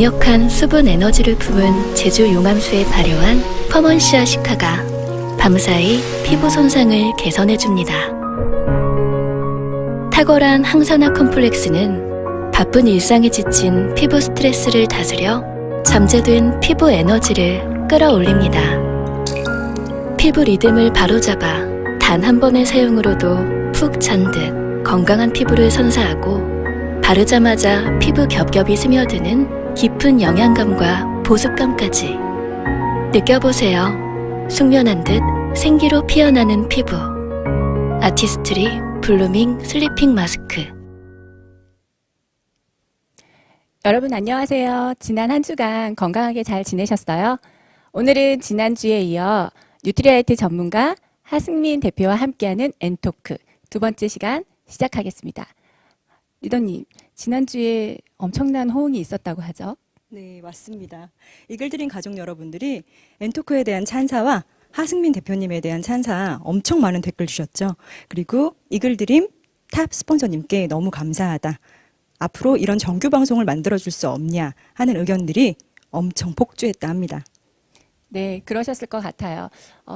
강력한 수분 에너지를 품은 제주 용암수에 발효한 퍼먼시아 시카가 밤사이 피부 손상을 개선해줍니다. 탁월한 항산화 컴플렉스는 바쁜 일상에 지친 피부 스트레스를 다스려 잠재된 피부 에너지를 끌어올립니다. 피부 리듬을 바로잡아 단 한 번의 사용으로도 푹 잔 듯 건강한 피부를 선사하고 바르자마자 피부 겹겹이 스며드는 깊은 영양감과 보습감까지 느껴보세요. 숙면한 듯 생기로 피어나는 피부. 아티스트리 블루밍 슬리핑 마스크. 여러분 안녕하세요. 지난 한 주간 건강하게 잘 지내셨어요? 오늘은 지난주에 이어 뉴트리라이트 전문가 하승민 대표와 함께하는 엔토크 두 번째 시간 시작하겠습니다. 리더님, 지난주에 엄청난 호응이 있었다고 하죠? 네, 맞습니다. 이글드림 가족 여러분들이 엔토크에 대한 찬사와 하승민 대표님에 대한 찬사 엄청 많은 댓글 주셨죠. 그리고 이글드림 탑 스폰서님께 너무 감사하다. 앞으로 이런 정규 방송을 만들어줄 수 없냐 하는 의견들이 엄청 폭주했다 합니다. 네, 그러셨을 것 같아요.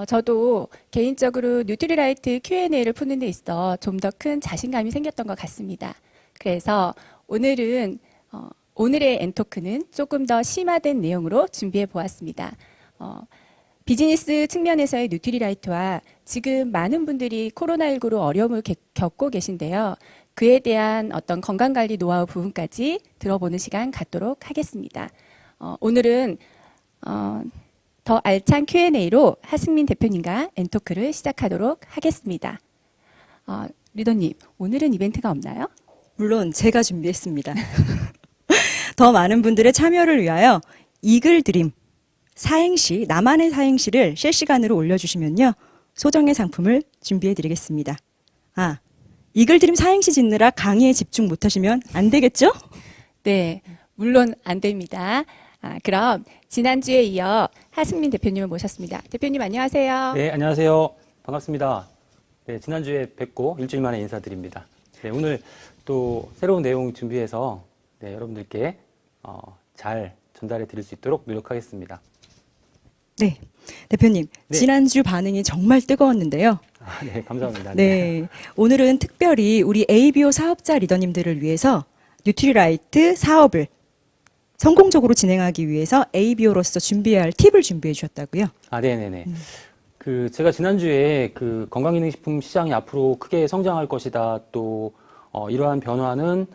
저도 개인적으로 뉴트리라이트 Q&A를 푸는 데 있어 좀 더 큰 자신감이 생겼던 것 같습니다. 그래서 오늘은 오늘의 엔토크는 조금 더 심화된 내용으로 준비해 보았습니다. 비즈니스 측면에서의 뉴트리라이트와 지금 많은 분들이 코로나19로 어려움을 겪고 계신데요. 그에 대한 어떤 건강관리 노하우 부분까지 들어보는 시간 갖도록 하겠습니다. 오늘은 더 알찬 Q&A로 하승민 대표님과 엔토크를 시작하도록 하겠습니다. 리더님, 오늘은 이벤트가 없나요? 물론 제가 준비했습니다. 더 많은 분들의 참여를 위하여 이글드림 사행시, 나만의 사행시를 실시간으로 올려주시면요. 소정의 상품을 준비해드리겠습니다. 이글드림 사행시 짓느라 강의에 집중 못하시면 안 되겠죠? 네, 물론 안 됩니다. 그럼 지난주에 이어 하승민 대표님을 모셨습니다. 대표님 안녕하세요. 네, 안녕하세요. 반갑습니다. 네, 지난주에 뵙고 일주일 만에 인사드립니다. 네, 오늘 또 새로운 내용 준비해서 여러분들께 잘 전달해 드릴 수 있도록 노력하겠습니다. 네, 대표님. 네. 지난주 반응이 정말 뜨거웠는데요. 네, 감사합니다. 네, 오늘은 특별히 우리 ABO 사업자 리더님들을 위해서 뉴트리라이트 사업을 성공적으로 진행하기 위해서 ABO로서 준비해야 할 팁을 준비해 주셨다고요? 네네네. 제가 지난주에 건강기능식품 시장이 앞으로 크게 성장할 것이다. 또 이러한 변화는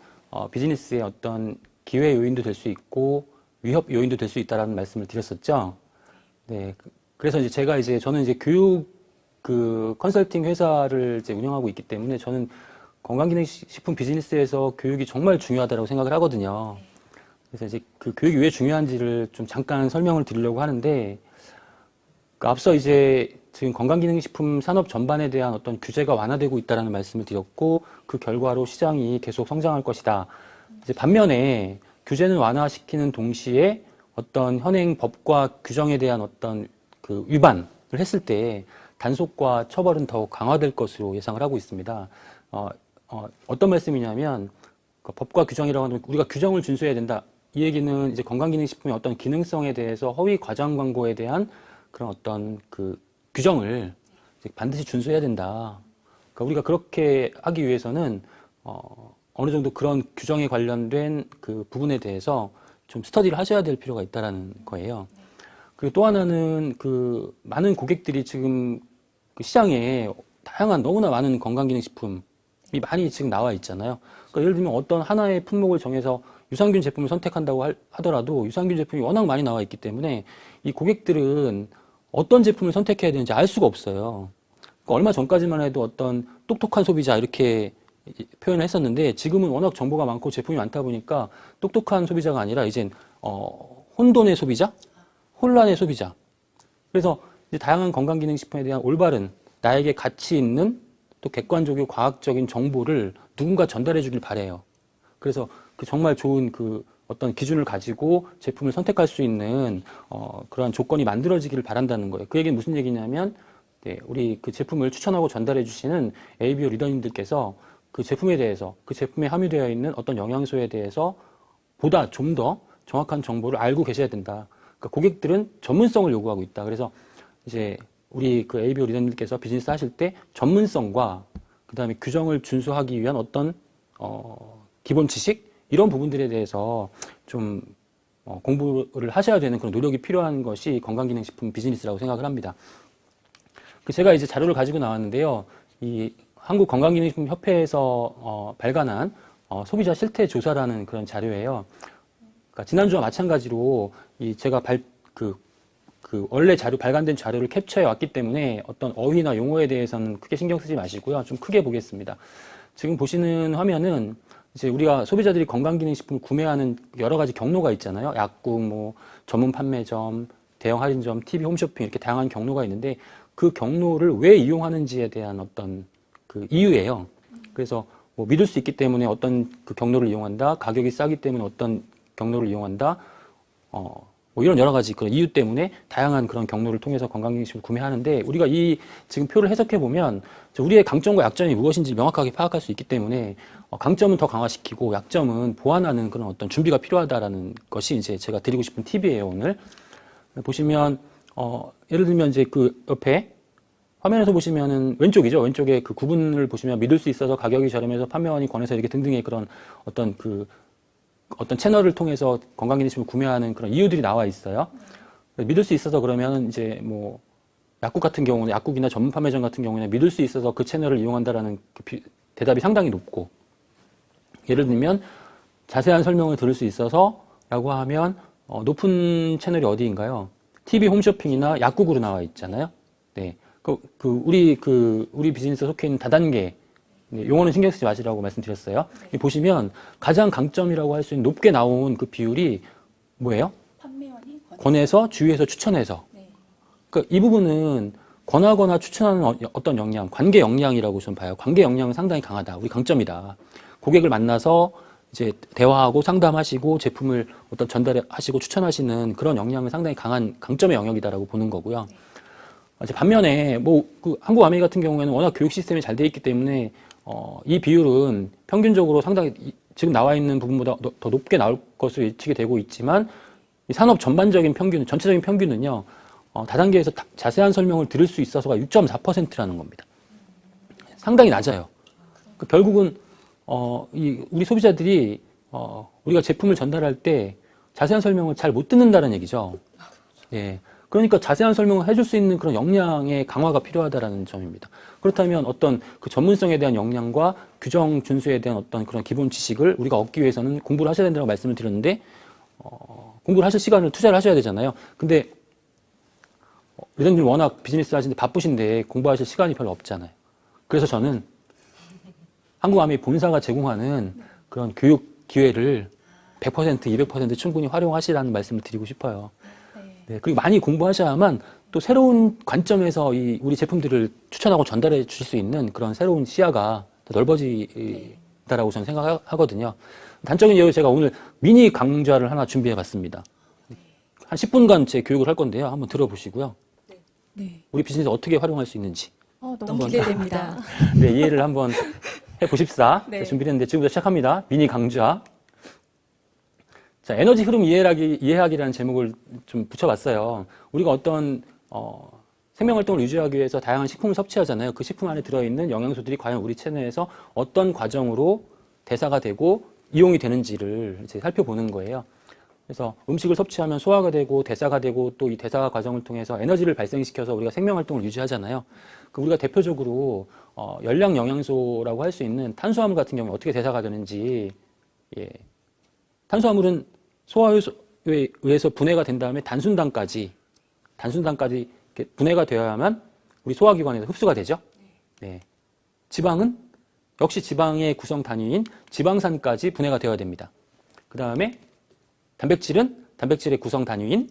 비즈니스의 어떤 기회 요인도 될 수 있고 위협 요인도 될 수 있다라는 말씀을 드렸었죠. 네. 그래서 저는 교육 컨설팅 회사를 이제 운영하고 있기 때문에 저는 건강기능식품 비즈니스에서 교육이 정말 중요하다고 생각을 하거든요. 그래서 이제 그 교육이 왜 중요한지를 좀 잠깐 설명을 드리려고 하는데, 앞서 지금 건강기능식품 산업 전반에 대한 어떤 규제가 완화되고 있다라는 말씀을 드렸고, 그 결과로 시장이 계속 성장할 것이다. 이제 반면에 규제는 완화시키는 동시에 어떤 현행 법과 규정에 대한 어떤 위반을 했을 때 단속과 처벌은 더욱 강화될 것으로 예상을 하고 있습니다. 어떤 말씀이냐면, 법과 규정이라고 하면 우리가 규정을 준수해야 된다. 이 얘기는 이제 건강기능식품의 어떤 기능성에 대해서 허위 과장 광고에 대한 그런 어떤 규정을 반드시 준수해야 된다. 그러니까 우리가 그렇게 하기 위해서는 어느 정도 그런 규정에 관련된 부분에 대해서 좀 스터디를 하셔야 될 필요가 있다라는 거예요. 그리고 또 하나는 많은 고객들이 지금 시장에 다양한 너무나 많은 건강기능식품이 많이 지금 나와 있잖아요. 그러니까 예를 들면 어떤 하나의 품목을 정해서 유산균 제품을 선택한다고 하더라도 유산균 제품이 워낙 많이 나와 있기 때문에 이 고객들은 어떤 제품을 선택해야 되는지 알 수가 없어요. 그러니까 얼마 전까지만 해도 어떤 똑똑한 소비자 이렇게 표현을 했었는데, 지금은 워낙 정보가 많고 제품이 많다 보니까 똑똑한 소비자가 아니라 이젠 혼돈의 소비자, 혼란의 소비자. 그래서 이제 다양한 건강기능식품에 대한 올바른 나에게 가치 있는 또 객관적이고 과학적인 정보를 누군가 전달해 주길 바래요. 그래서 정말 좋은 어떤 기준을 가지고 제품을 선택할 수 있는 그러한 조건이 만들어지기를 바란다는 거예요. 그 얘기는 무슨 얘기냐면, 우리 제품을 추천하고 전달해 주시는 ABO 리더님들께서 그 제품에 대해서, 그 제품에 함유되어 있는 어떤 영양소에 대해서 보다 좀 더 정확한 정보를 알고 계셔야 된다. 그러니까 고객들은 전문성을 요구하고 있다. 그래서 이제 우리 그 ABO 리더님께서 비즈니스 하실 때 전문성과 그다음에 규정을 준수하기 위한 어떤 기본 지식 이런 부분들에 대해서 좀 공부를 하셔야 되는 그런 노력이 필요한 것이 건강기능식품 비즈니스라고 생각을 합니다. 제가 이제 자료를 가지고 나왔는데요. 이 한국건강기능식품협회에서 발간한 소비자 실태 조사라는 그런 자료예요. 그러니까 지난주와 마찬가지로 제가 원래 발간된 자료를 캡처해 왔기 때문에 어떤 어휘나 용어에 대해서는 크게 신경 쓰지 마시고요. 좀 크게 보겠습니다. 지금 보시는 화면은 이제 우리가 소비자들이 건강기능식품을 구매하는 여러 가지 경로가 있잖아요. 약국, 뭐 전문 판매점, 대형 할인점, TV 홈쇼핑 이렇게 다양한 경로가 있는데 그 경로를 왜 이용하는지에 대한 어떤 그 이유예요. 그래서 뭐 믿을 수 있기 때문에 어떤 그 경로를 이용한다. 가격이 싸기 때문에 어떤 경로를 이용한다. 뭐 이런 여러 가지 그런 이유 때문에 다양한 그런 경로를 통해서 건강기능식품을 구매하는데 우리가 이 지금 표를 해석해 보면 우리의 강점과 약점이 무엇인지 명확하게 파악할 수 있기 때문에 강점은 더 강화시키고 약점은 보완하는 그런 어떤 준비가 필요하다라는 것이 이제 제가 드리고 싶은 팁이에요, 오늘. 보시면 예를 들면 이제 그 옆에 화면에서 보시면은 왼쪽이죠. 왼쪽에 그 구분을 보시면 믿을 수 있어서 가격이 저렴해서 판매원이 권해서 이렇게 등등의 그런 어떤 채널을 통해서 건강기능식품을 구매하는 그런 이유들이 나와 있어요. 믿을 수 있어서 그러면 이제 뭐 약국 같은 경우는 약국이나 전문 판매점 같은 경우는 믿을 수 있어서 그 채널을 이용한다라는 대답이 상당히 높고 예를 들면 자세한 설명을 들을 수 있어서라고 하면 높은 채널이 어디인가요? TV 홈쇼핑이나 약국으로 나와 있잖아요. 네, 우리 비즈니스 속해 있는 다단계. 네, 용어는 신경 쓰지 마시라고 말씀드렸어요. 네. 보시면 가장 강점이라고 할 수 있는 높게 나온 그 비율이 뭐예요? 판매원이 권해서, 주위에서, 추천해서. 네. 그러니까 이 부분은 권하거나 추천하는 어떤 역량, 관계 역량이라고 좀 봐요. 관계 역량은 상당히 강하다. 우리 강점이다. 고객을 만나서 이제 대화하고 상담하시고 제품을 어떤 전달하시고 추천하시는 그런 역량은 상당히 강한 강점의 영역이다라고 보는 거고요. 이제 반면에 한국 아메리 같은 경우에는 워낙 교육 시스템이 잘 돼 있기 때문에 이 비율은 평균적으로 상당히 지금 나와 있는 부분보다 더 높게 나올 것으로 예측이 되고 있지만 이 산업 전반적인 평균, 전체적인 평균은요, 다단계에서 자세한 설명을 들을 수 있어서가 6.4%라는 겁니다. 상당히 낮아요. 결국은 우리 소비자들이 우리가 제품을 전달할 때 자세한 설명을 잘 못 듣는다는 얘기죠. 예. 그러니까 자세한 설명을 해줄 수 있는 그런 역량의 강화가 필요하다라는 점입니다. 그렇다면 어떤 그 전문성에 대한 역량과 규정 준수에 대한 어떤 그런 기본 지식을 우리가 얻기 위해서는 공부를 하셔야 된다고 말씀을 드렸는데, 공부를 하실 시간을 투자를 하셔야 되잖아요. 근데, 리더님 워낙 비즈니스 하시는데 바쁘신데 공부하실 시간이 별로 없잖아요. 그래서 저는 한국아메이 본사가 제공하는 그런 교육 기회를 100%, 200% 충분히 활용하시라는 말씀을 드리고 싶어요. 네, 그리고 많이 공부하셔야만 또 새로운 관점에서 우리 제품들을 추천하고 전달해 주실 수 있는 그런 새로운 시야가 더 넓어진다라고 저는 생각하거든요. 단적인 예로 제가 오늘 미니 강좌를 하나 준비해 봤습니다. 한 10분간 제 교육을 할 건데요. 한번 들어보시고요. 네. 우리 비즈니스 어떻게 활용할 수 있는지. 너무 기대됩니다. 네, 이해를 한번 해보십사. 네. 준비했는데 지금부터 시작합니다. 미니 강좌. 자, 에너지 흐름 이해하기라는 제목을 좀 붙여봤어요. 우리가 어떤 생명활동을 유지하기 위해서 다양한 식품을 섭취하잖아요. 그 식품 안에 들어있는 영양소들이 과연 우리 체내에서 어떤 과정으로 대사가 되고 이용이 되는지를 이제 살펴보는 거예요. 그래서 음식을 섭취하면 소화가 되고 대사가 되고 또 이 대사 과정을 통해서 에너지를 발생시켜서 우리가 생명활동을 유지하잖아요. 우리가 대표적으로 열량 영양소라고 할 수 있는 탄수화물 같은 경우에 어떻게 대사가 되는지, 예. 탄수화물은 소화효소에 의해서 분해가 된 다음에 단순당까지 이렇게 분해가 되어야만 우리 소화기관에서 흡수가 되죠. 네. 지방은 역시 지방의 구성 단위인 지방산까지 분해가 되어야 됩니다. 그 다음에 단백질은 단백질의 구성 단위인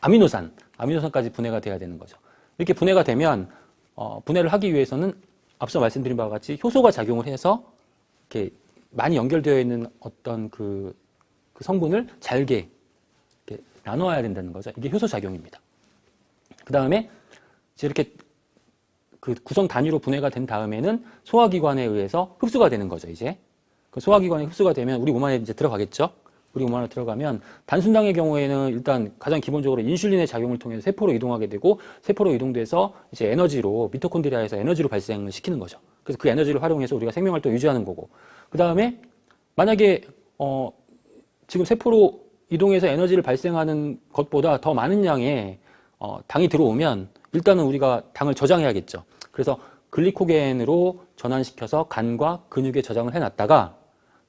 아미노산까지 분해가 돼야 되는 거죠. 이렇게 분해가 되면 분해를 하기 위해서는 앞서 말씀드린 바와 같이 효소가 작용을 해서 이렇게 많이 연결되어 있는 어떤 그 성분을 잘게 이렇게 나눠야 된다는 거죠. 이게 효소 작용입니다. 그 다음에 이제 이렇게 그 구성 단위로 분해가 된 다음에는 소화기관에 의해서 흡수가 되는 거죠. 이제 그 소화기관에 흡수가 되면 우리 몸 안에 이제 들어가겠죠. 우리 몸 안으로 들어가면 단순당의 경우에는 일단 가장 기본적으로 인슐린의 작용을 통해서 세포로 이동하게 되고 세포로 이동돼서 이제 에너지로 미토콘드리아에서 에너지로 발생을 시키는 거죠. 그래서 그 에너지를 활용해서 우리가 생명활동을 유지하는 거고 그 다음에 만약에 지금 세포로 이동해서 에너지를 발생하는 것보다 더 많은 양의 당이 들어오면 일단은 우리가 당을 저장해야겠죠. 그래서 글리코겐으로 전환시켜서 간과 근육에 저장을 해놨다가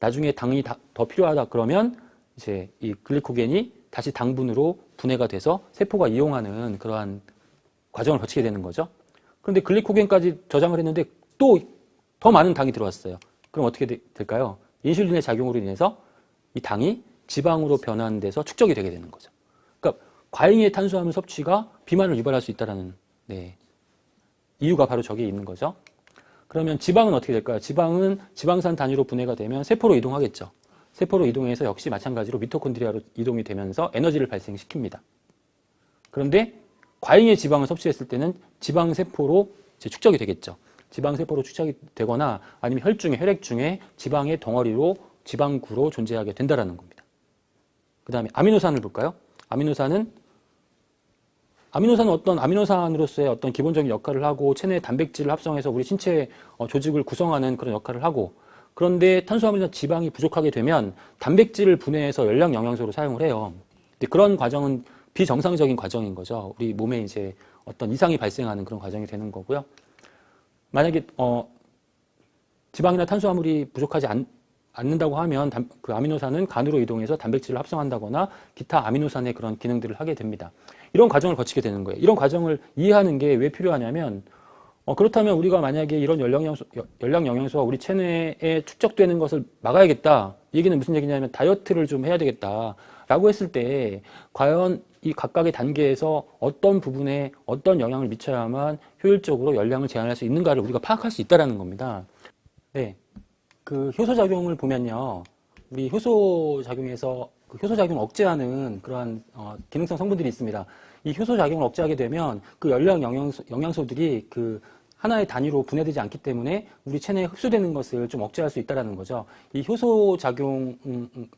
나중에 당이 더 필요하다 그러면 이제 이 글리코겐이 다시 당분으로 분해가 돼서 세포가 이용하는 그러한 과정을 거치게 되는 거죠. 그런데 글리코겐까지 저장을 했는데 또 더 많은 당이 들어왔어요. 그럼 어떻게 될까요? 인슐린의 작용으로 인해서 이 당이 지방으로 변환돼서 축적이 되게 되는 거죠. 그러니까 과잉의 탄수화물 섭취가 비만을 유발할 수 있다는 이유가 바로 저기에 있는 거죠. 그러면 지방은 어떻게 될까요? 지방은 지방산 단위로 분해가 되면 세포로 이동하겠죠. 세포로 이동해서 역시 마찬가지로 미토콘드리아로 이동이 되면서 에너지를 발생시킵니다. 그런데 과잉의 지방을 섭취했을 때는 지방세포로 이제 축적이 되겠죠. 지방세포로 축적이 되거나 아니면 혈액 중에 지방의 덩어리로 지방구로 존재하게 된다는 겁니다. 그 다음에 아미노산을 볼까요? 아미노산은 어떤 아미노산으로서의 어떤 기본적인 역할을 하고 체내 단백질을 합성해서 우리 신체 조직을 구성하는 그런 역할을 하고 그런데 탄수화물이나 지방이 부족하게 되면 단백질을 분해해서 열량 영양소로 사용을 해요. 근데 그런 과정은 비정상적인 과정인 거죠. 우리 몸에 이제 어떤 이상이 발생하는 그런 과정이 되는 거고요. 만약에 지방이나 탄수화물이 부족하지 않는다고 하면 그 아미노산은 간으로 이동해서 단백질을 합성한다거나 기타 아미노산의 그런 기능들을 하게 됩니다. 이런 과정을 거치게 되는 거예요. 이런 과정을 이해하는 게 왜 필요하냐면 그렇다면 우리가 만약에 이런 열량 영양소가 우리 체내에 축적되는 것을 막아야겠다. 이 얘기는 무슨 얘기냐면 다이어트를 좀 해야 되겠다라고 했을 때 과연 이 각각의 단계에서 어떤 부분에 어떤 영향을 미쳐야만 효율적으로 열량을 제한할 수 있는가를 우리가 파악할 수 있다는 겁니다. 네, 그 효소작용을 보면요. 우리 효소작용에서 그 효소작용을 억제하는 그러한 기능성 성분들이 있습니다. 이 효소작용을 억제하게 되면 그 열량 영양소들이 그 하나의 단위로 분해되지 않기 때문에 우리 체내에 흡수되는 것을 좀 억제할 수 있다는 거죠. 이 효소작용,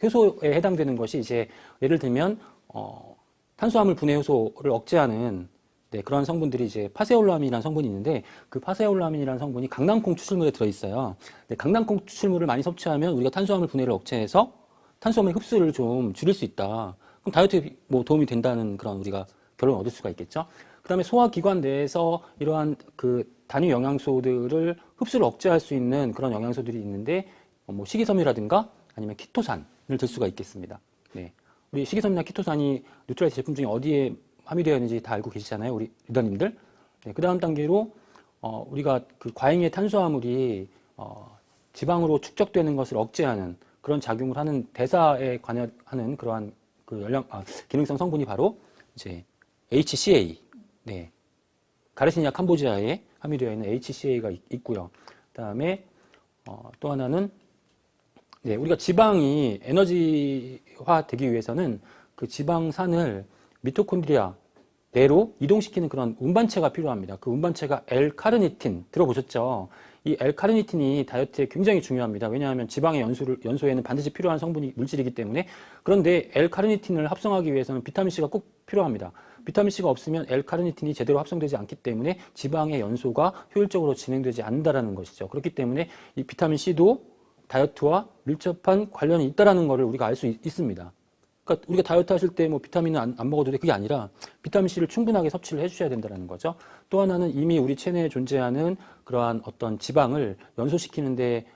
효소에 해당되는 것이 이제 예를 들면 탄수화물 분해 효소를 억제하는 그런 성분들이 이제 파세올라민이라는 성분이 있는데 그 파세올라민이라는 성분이 강낭콩 추출물에 들어있어요. 강낭콩 추출물을 많이 섭취하면 우리가 탄수화물 분해를 억제해서 탄수화물 흡수를 좀 줄일 수 있다. 그럼 다이어트에 뭐 도움이 된다는 그런 우리가 결론을 얻을 수가 있겠죠. 그 다음에 소화기관 내에서 이러한 그 단위 영양소들을 흡수를 억제할 수 있는 그런 영양소들이 있는데 뭐 식이섬유라든가 아니면 키토산을 들 수가 있겠습니다. 네. 우리 식이섬유나 키토산이 뉴트라이트 제품 중에 어디에 함유되어 있는지 다 알고 계시잖아요, 우리 리더님들. 네, 그 다음 단계로 우리가 그 과잉의 탄수화물이 지방으로 축적되는 것을 억제하는 그런 작용을 하는 대사에 관여하는 그러한 그 기능성 성분이 바로 이제 HCA, 네, 가르시니아 캄보지아에 함유되어 있는 HCA가 있고요. 그다음에 또 하나는 네, 우리가 지방이 에너지화 되기 위해서는 그 지방산을 미토콘드리아 내로 이동시키는 그런 운반체가 필요합니다. 그 운반체가 L-카르니틴 들어보셨죠? 이 L-카르니틴이 다이어트에 굉장히 중요합니다. 왜냐하면 지방의 연소에는 반드시 필요한 물질이기 때문에. 그런데 L-카르니틴을 합성하기 위해서는 비타민C가 꼭 필요합니다. 비타민C가 없으면 L-카르니틴이 제대로 합성되지 않기 때문에 지방의 연소가 효율적으로 진행되지 않는다는 것이죠. 그렇기 때문에 이 비타민C도 다이어트와 밀접한 관련이 있다는 것을 우리가 알 수 있습니다. 그러니까 우리가 다이어트 하실 때 뭐 비타민은 안 먹어도 돼. 그게 아니라 비타민C를 충분하게 섭취를 해주셔야 된다는 거죠. 또 하나는 이미 우리 체내에 존재하는 그러한 어떤 지방을 연소시키는데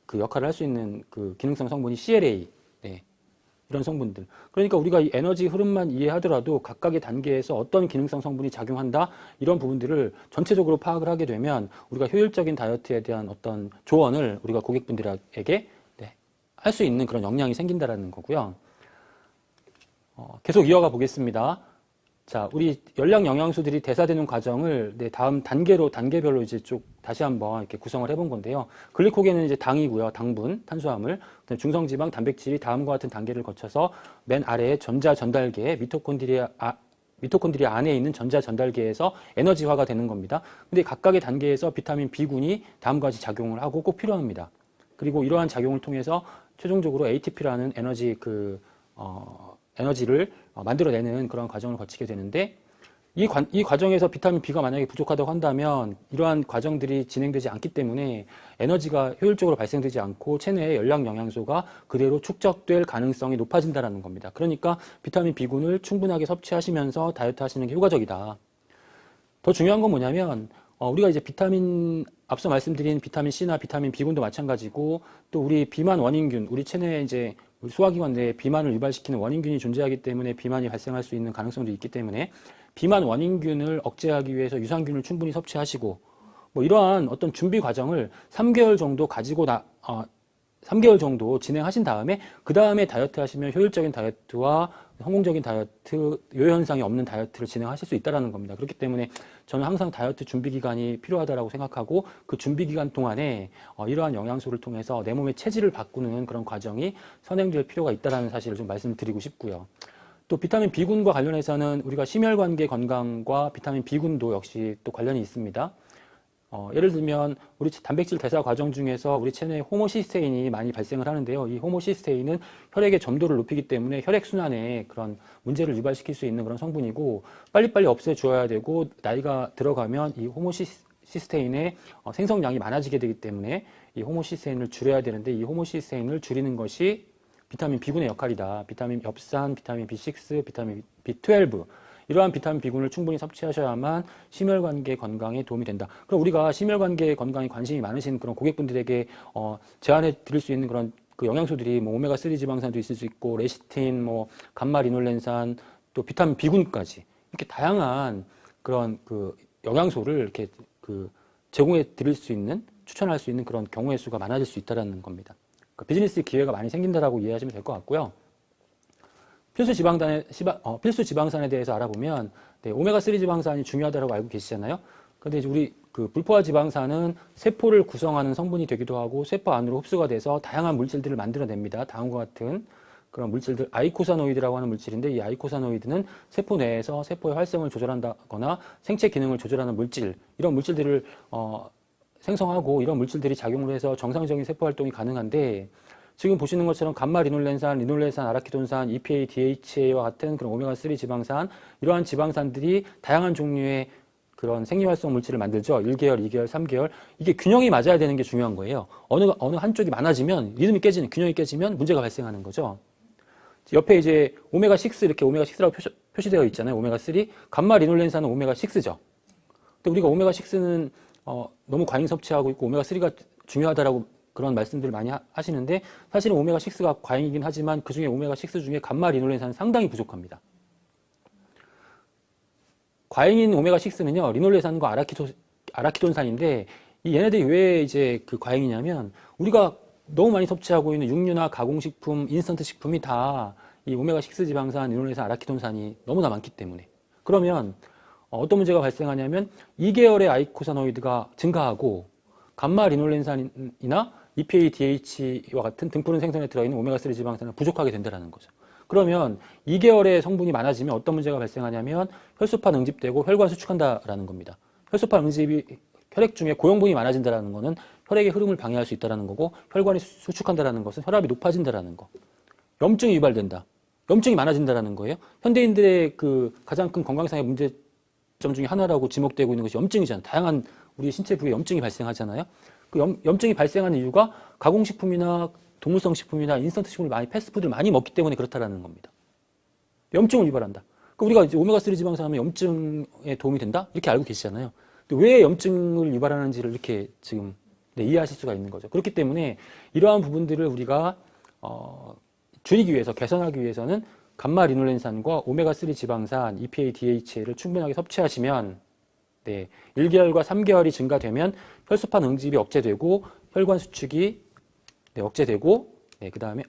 그 역할을 할 수 있는 그 기능성 성분이 CLA, 네, 이런 성분들. 그러니까 우리가 이 에너지 흐름만 이해하더라도 각각의 단계에서 어떤 기능성 성분이 작용한다 이런 부분들을 전체적으로 파악을 하게 되면 우리가 효율적인 다이어트에 대한 어떤 조언을 우리가 고객분들에게 할 수 있는 그런 역량이 생긴다라는 거고요. 계속 이어가 보겠습니다. 자, 우리 열량 영양소들이 대사되는 과정을 다음 단계별로 이제 쭉 다시 한번 이렇게 구성을 해본 건데요. 글리코겐은 이제 당이고요. 당분, 탄수화물. 중성지방, 단백질이 다음과 같은 단계를 거쳐서 맨 아래에 전자 전달계, 미토콘드리아 안에 있는 전자 전달계에서 에너지화가 되는 겁니다. 근데 각각의 단계에서 비타민 B군이 다음과 같이 작용을 하고 꼭 필요합니다. 그리고 이러한 작용을 통해서 최종적으로 ATP라는 에너지 에너지를 만들어내는 그런 과정을 거치게 되는데 이 과정에서 비타민 B가 만약에 부족하다고 한다면 이러한 과정들이 진행되지 않기 때문에 에너지가 효율적으로 발생되지 않고 체내의 열량 영양소가 그대로 축적될 가능성이 높아진다는 겁니다. 그러니까 비타민 B군을 충분하게 섭취하시면서 다이어트 하시는 게 효과적이다. 더 중요한 건 뭐냐면 우리가 이제 앞서 말씀드린 비타민 C나 비타민 B군도 마찬가지고 또 우리 비만 원인균, 우리 체내에 이제 우리 소화기관 내에 비만을 유발시키는 원인균이 존재하기 때문에 비만이 발생할 수 있는 가능성도 있기 때문에 비만 원인균을 억제하기 위해서 유산균을 충분히 섭취하시고 뭐 이러한 어떤 준비 과정을 3개월 정도 3개월 정도 진행하신 다음에 그 다음에 다이어트 하시면 효율적인 다이어트와 성공적인 다이어트, 요요현상이 없는 다이어트를 진행하실 수 있다는 겁니다. 그렇기 때문에 저는 항상 다이어트 준비 기간이 필요하다고 생각하고 그 준비 기간 동안에 이러한 영양소를 통해서 내 몸의 체질을 바꾸는 그런 과정이 선행될 필요가 있다는 사실을 좀 말씀드리고 싶고요. 또 비타민 B군과 관련해서는 우리가 심혈관계 건강과 비타민 B군도 역시 또 관련이 있습니다. 예를 들면 우리 단백질 대사 과정 중에서 우리 체내에 호모시스테인이 많이 발생을 하는데요. 이 호모시스테인은 혈액의 점도를 높이기 때문에 혈액순환에 그런 문제를 유발시킬 수 있는 그런 성분이고 빨리빨리 없애줘야 되고 나이가 들어가면 이 호모시스테인의 생성량이 많아지게 되기 때문에 이 호모시스테인을 줄여야 되는데 이 호모시스테인을 줄이는 것이 비타민 B군의 역할이다. 비타민 엽산, 비타민 B6, 비타민 B12 이러한 비타민 B군을 충분히 섭취하셔야만 심혈관계 건강에 도움이 된다. 그럼 우리가 심혈관계 건강에 관심이 많으신 그런 고객분들에게 제안해 드릴 수 있는 그런 그 영양소들이 뭐 오메가3 지방산도 있을 수 있고 레시틴, 뭐 감마 리놀렌산, 또 비타민 B군까지 이렇게 다양한 그런 그 영양소를 이렇게 그 제공해 드릴 수 있는 추천할 수 있는 그런 경우의 수가 많아질 수 있다라는 겁니다. 그러니까 비즈니스 기회가 많이 생긴다라고 이해하시면 될 것 같고요. 필수 지방산에 대해서 알아보면 오메가3 지방산이 중요하다고 알고 계시잖아요. 그런데 우리 그 불포화 지방산은 세포를 구성하는 성분이 되기도 하고 세포 안으로 흡수가 돼서 다양한 물질들을 만들어냅니다. 다음과 같은 그런 물질들, 아이코사노이드라고 하는 물질인데 이 아이코사노이드는 세포 내에서 세포의 활성을 조절한다거나 생체 기능을 조절하는 물질, 이런 물질들을 생성하고 이런 물질들이 작용을 해서 정상적인 세포 활동이 가능한데 지금 보시는 것처럼 감마 리놀렌산, 아라키돈산, EPA, DHA와 같은 그런 오메가3 지방산, 이러한 지방산들이 다양한 종류의 그런 생리활성 물질을 만들죠. 1개월, 2개월, 3개월. 이게 균형이 맞아야 되는 게 중요한 거예요. 어느 한쪽이 많아지면, 리듬이 깨지는, 균형이 깨지면 문제가 발생하는 거죠. 옆에 이제 오메가6 이렇게 오메가6라고 표시되어 있잖아요. 오메가3. 감마 리놀렌산은 오메가6죠. 근데 우리가 오메가6는 너무 과잉 섭취하고 있고 오메가3가 중요하다라고 그런 말씀들을 많이 하시는데 사실은 오메가6가 과잉이긴 하지만 그중에 오메가6 중에 감마 리놀렌산은 상당히 부족합니다. 과잉인 오메가6는요, 리놀렌산과 아라키돈산인데 이 얘네들이 왜 이제 그 과잉이냐면 우리가 너무 많이 섭취하고 있는 육류나 가공식품, 인스턴트 식품이 다 이 오메가6 지방산, 리놀렌산, 아라키돈산이 너무나 많기 때문에 그러면 어떤 문제가 발생하냐면 2계열의 아이코사노이드가 증가하고 감마 리놀렌산이나 EPA, DH와 같은 등푸른 생선에 들어있는 오메가3 지방산은 부족하게 된다는 거죠. 그러면 2계열의 성분이 많아지면 어떤 문제가 발생하냐면 혈소판 응집되고 혈관 수축한다라는 겁니다. 혈소판 응집이 혈액 중에 고형분이 많아진다는 거는 혈액의 흐름을 방해할 수 있다는 거고 중에 수축한다는 것은 혈압이 높아진다는 거. 염증이 유발된다. 염증이 많아진다는 거예요. 현대인들의 그 가장 큰 건강상의 문제점 중에 하나라고 지목되고 있는 것이 염증이잖아요. 다양한 우리 신체 부위에 염증이 발생하잖아요. 그 염증이 발생하는 이유가 가공식품이나 동물성 식품이나 인스턴트 식품을 많이 패스트푸드를 많이 먹기 때문에 그렇다라는 겁니다. 염증을 유발한다. 그러니까 우리가 이제 오메가3 지방산 하면 염증에 도움이 된다? 이렇게 알고 계시잖아요. 근데 왜 염증을 유발하는지를 이렇게 지금 이해하실 수가 있는 거죠. 그렇기 때문에 이러한 부분들을 우리가 줄이기 위해서, 개선하기 위해서는 감마 리놀렌산과 오메가3 지방산, EPA, DHA를 충분하게 섭취하시면 1개월과 3개월이 증가되면 혈소판 응집이 억제되고 혈관 수축이 억제되고 그 다음에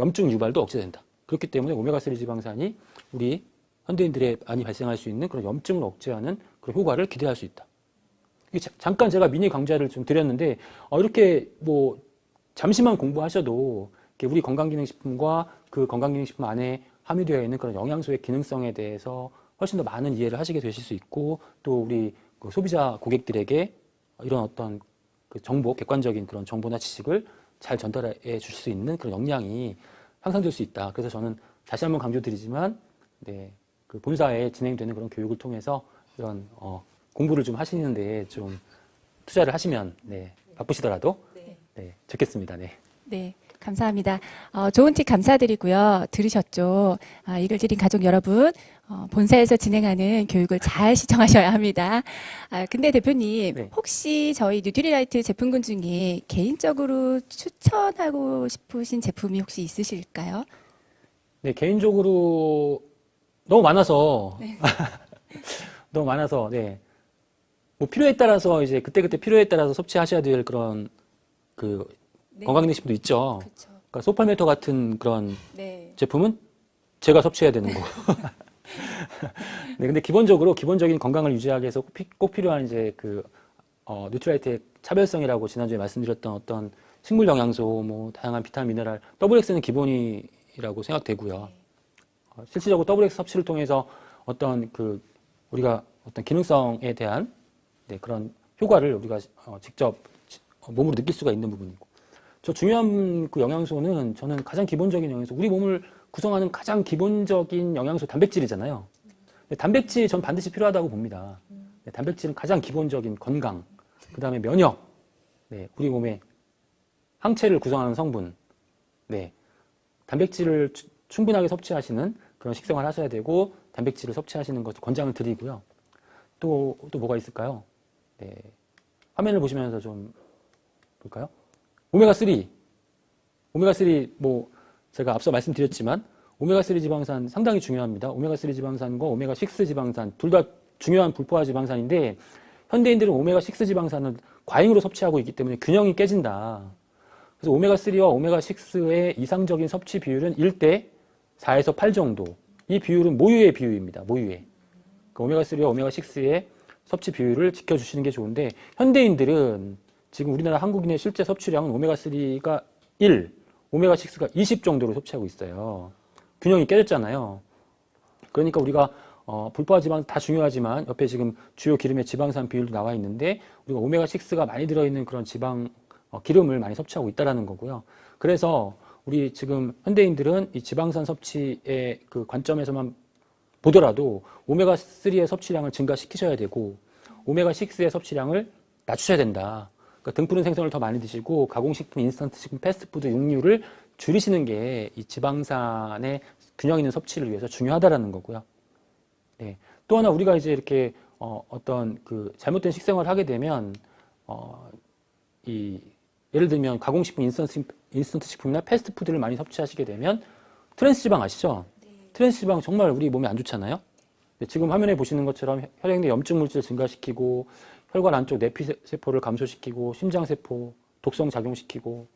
염증 유발도 억제된다. 그렇기 때문에 오메가3 지방산이 우리 현대인들에 많이 발생할 수 있는 그런 염증을 억제하는 그런 효과를 기대할 수 있다. 잠깐 제가 미니 강좌를 좀 드렸는데 이렇게 뭐 잠시만 공부하셔도 우리 건강기능식품과 그 건강기능식품 안에 함유되어 있는 그런 영양소의 기능성에 대해서 훨씬 더 많은 이해를 하시게 되실 수 있고 또 우리 그 소비자 고객들에게 이런 어떤 그 정보, 객관적인 그런 정보나 지식을 잘 전달해 주실 수 있는 그런 역량이 향상될 수 있다. 그래서 저는 다시 한번 강조드리지만 네, 그 본사에 진행되는 그런 교육을 통해서 이런 공부를 좀 하시는데 좀 투자를 하시면 네, 바쁘시더라도 네, 좋겠습니다. 네. 네, 감사합니다. 좋은 팁 감사드리고요. 들으셨죠? 이글드림 가족 여러분, 본사에서 진행하는 교육을 잘 시청하셔야 합니다. 근데 대표님, 네. 혹시 저희 뉴트리라이트 제품군 중에 개인적으로 추천하고 싶으신 제품이 혹시 있으실까요? 네, 개인적으로 너무 많아서 네. 너무 많아서 네. 뭐 필요에 따라서 이제 그때그때 필요에 따라서 섭취하셔야 될 그런 그 네. 건강기능식품도 있죠. 그렇죠. 그러니까 소팔메토 같은 그런 네. 제품은 제가 섭취해야 되는 거. 네, 근데 기본적인 건강을 유지하기 위해서 꼭 필요한 이제 그 뉴트라이트의 차별성이라고 지난주에 말씀드렸던 어떤 식물 영양소, 뭐 다양한 비타민, 미네랄, WX는 기본이라고 생각되고요. 실질적으로 WX 섭취를 통해서 어떤 그 우리가 어떤 기능성에 대한 네, 그런 효과를 우리가 직접 몸으로 느낄 수가 있는 부분이고. 저 중요한 그 영양소는 저는 가장 기본적인 영양소, 우리 몸을 구성하는 가장 기본적인 영양소 단백질이잖아요. 단백질이 전 반드시 필요하다고 봅니다. 네, 단백질은 가장 기본적인 건강, 그 다음에 면역, 네, 우리 몸의 항체를 구성하는 성분, 네, 단백질을 충분하게 섭취하시는 그런 식생활을 하셔야 되고 단백질을 섭취하시는 것을 권장을 드리고요. 또 뭐가 있을까요? 네, 화면을 보시면서 좀 볼까요? 오메가3 뭐 제가 앞서 말씀드렸지만 오메가3 지방산 상당히 중요합니다. 오메가3 지방산과 오메가6 지방산 둘 다 중요한 불포화 지방산인데 현대인들은 오메가6 지방산을 과잉으로 섭취하고 있기 때문에 균형이 깨진다. 그래서 오메가3와 오메가6의 이상적인 섭취 비율은 1대 4에서 8 정도. 이 비율은 모유의 비율입니다. 모유의. 그 오메가3와 오메가6의 섭취 비율을 지켜주시는 게 좋은데 현대인들은 지금 우리나라 한국인의 실제 섭취량은 오메가3가 1, 오메가6가 20 정도로 섭취하고 있어요. 균형이 깨졌잖아요. 그러니까 우리가 불포화 지방 다 중요하지만 옆에 지금 주요 기름의 지방산 비율도 나와 있는데 우리가 오메가6가 많이 들어있는 그런 지방 기름을 많이 섭취하고 있다는 거고요. 그래서 우리 지금 현대인들은 이 지방산 섭취의 그 관점에서만 보더라도 오메가3의 섭취량을 증가시키셔야 되고 오메가6의 섭취량을 낮추셔야 된다. 그러니까 등푸른 생선을 더 많이 드시고 가공식품, 인스턴트식품, 패스트푸드, 육류를 줄이시는 게 이 지방산의 균형 있는 섭취를 위해서 중요하다라는 거고요. 네. 또 하나 우리가 이제 이렇게 어떤 그 잘못된 식생활을 하게 되면 예를 들면 가공식품, 인스턴트 식품이나 패스트푸드를 많이 섭취하시게 되면 트랜스 지방 아시죠? 네. 트랜스 지방 정말 우리 몸에 안 좋잖아요. 네, 지금 화면에 보시는 것처럼 혈액 내 염증 물질을 증가시키고 혈관 안쪽 내피세포를 감소시키고 심장세포 독성 작용시키고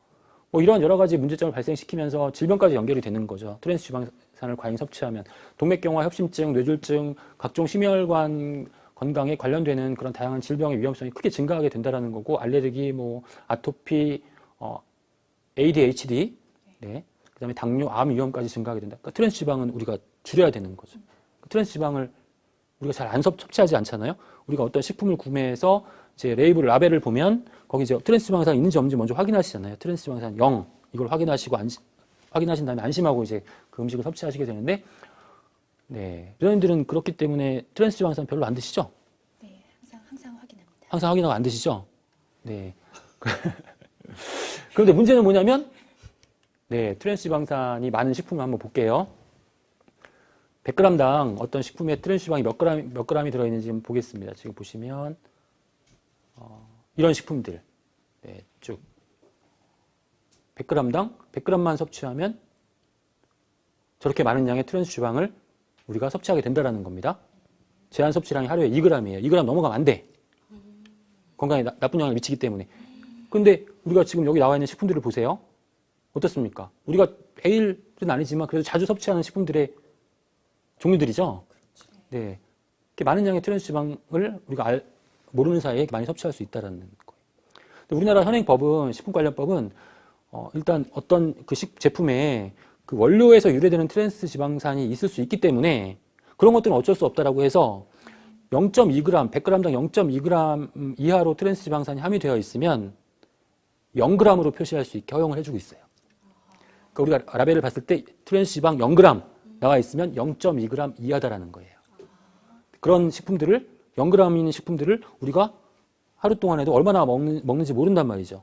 뭐 이런 여러 가지 문제점을 발생시키면서 질병까지 연결이 되는 거죠. 트랜스 지방산을 과잉 섭취하면 동맥경화, 협심증, 뇌졸중, 각종 심혈관 건강에 관련되는 그런 다양한 질병의 위험성이 크게 증가하게 된다는 거고 알레르기, 뭐 아토피, ADHD, 네, 그다음에 당뇨, 암 위험까지 증가하게 된다. 그러니까 트랜스 지방은 우리가 줄여야 되는 거죠. 트랜스 지방을 우리가 잘 안 섭취하지 않잖아요. 우리가 어떤 식품을 구매해서 이제 라벨을 보면 거기 이제 트랜스 지방산 있는지 없는지 먼저 확인하시잖아요. 트랜스 지방산 0 이걸 확인하시고 확인하신 다음에 안심하고 이제 그 음식을 섭취하시게 되는데, 네, 연예인들은 그렇기 때문에 트랜스 지방산 별로 안 드시죠? 네, 항상 확인합니다. 항상 확인하고 안 드시죠? 네. 그런데 문제는 뭐냐면, 네, 트랜스 지방산이 많은 식품을 한번 볼게요. 100g당 어떤 식품에 트랜스 지방이 몇 g이 들어있는지 한번 보겠습니다. 지금 보시면 이런 식품들, 네, 쭉 100g당 100g만 섭취하면 저렇게 많은 양의 트랜스 지방을 우리가 섭취하게 된다는 겁니다. 제한 섭취량이 하루에 2g이에요. 2g 넘어가면 안 돼. 건강에 나쁜 영향을 미치기 때문에. 근데 우리가 지금 여기 나와 있는 식품들을 보세요. 어떻습니까? 우리가 매일은 아니지만 그래도 자주 섭취하는 식품들의 종류들이죠. 네, 이렇게 많은 양의 트랜스 지방을 우리가 모르는 사이에 많이 섭취할 수 있다는 거예요. 근데 우리나라 현행법은 식품관련법은 일단 어떤 그 제품에 그 원료에서 유래되는 트랜스 지방산이 있을 수 있기 때문에 그런 것들은 어쩔 수 없다라고 해서 0.2g, 100g당 0.2g 이하로 트랜스 지방산이 함유되어 있으면 0g으로 표시할 수 있게 허용을 해주고 있어요. 그러니까 우리가 라벨을 봤을 때 트랜스 지방 0g 나와 있으면 0.2g 이하다라는 거예요. 그런 식품들을 0g 있는 식품들을 우리가 하루 동안에도 얼마나 먹는지 모른단 말이죠.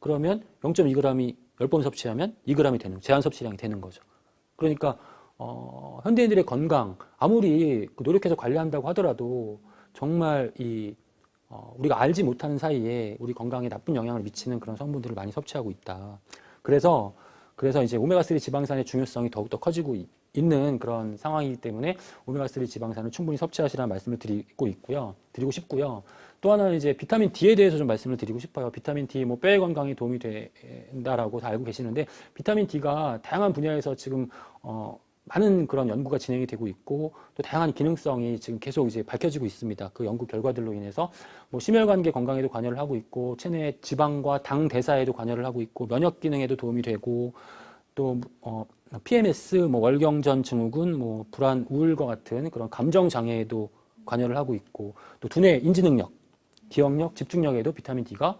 그러면 0.2g이 10번 섭취하면 2g이 되는 제한 섭취량이 되는 거죠. 그러니까 현대인들의 건강 아무리 노력해서 관리한다고 하더라도 정말 우리가 알지 못하는 사이에 우리 건강에 나쁜 영향을 미치는 그런 성분들을 많이 섭취하고 있다. 그래서 이제 오메가3 지방산의 중요성이 더욱더 커지고 있는 그런 상황이기 때문에 오메가3 지방산을 충분히 섭취하시라는 말씀을 드리고 싶고요. 또 하나는 이제 비타민 D에 대해서 좀 말씀을 드리고 싶어요. 비타민 D 뼈의 건강에 도움이 된다라고 다 알고 계시는데 비타민 D가 다양한 분야에서 지금 많은 그런 연구가 진행이 되고 있고 또 다양한 기능성이 지금 계속 이제 밝혀지고 있습니다. 그 연구 결과들로 인해서 심혈관계 건강에도 관여를 하고 있고 체내 지방과 당 대사에도 관여를 하고 있고 면역 기능에도 도움이 되고 또 PMS, 월경전 증후군, 불안, 우울과 같은 그런 감정 장애에도 관여를 하고 있고 또 두뇌 인지 능력, 기억력, 집중력에도 비타민 D가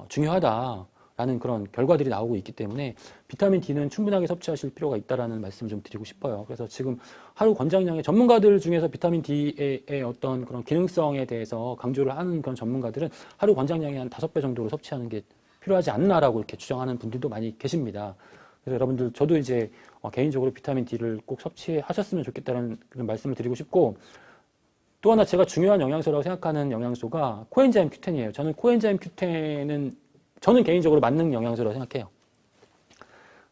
중요하다라는 그런 결과들이 나오고 있기 때문에 비타민 D는 충분하게 섭취하실 필요가 있다라는 말씀을 좀 드리고 싶어요. 그래서 지금 하루 권장량의 전문가들 중에서 비타민 D의 어떤 그런 기능성에 대해서 강조를 하는 그런 전문가들은 하루 권장량의 한 5배 정도로 섭취하는 게 필요하지 않나라고 이렇게 주장하는 분들도 많이 계십니다. 그래서 여러분들 저도 이제 개인적으로 비타민 D를 꼭 섭취하셨으면 좋겠다는 그런 말씀을 드리고 싶고 또 하나 제가 중요한 영양소라고 생각하는 영양소가 코엔자임 Q10이에요. 저는 코엔자임 Q10은 저는 개인적으로 만능 영양소라고 생각해요.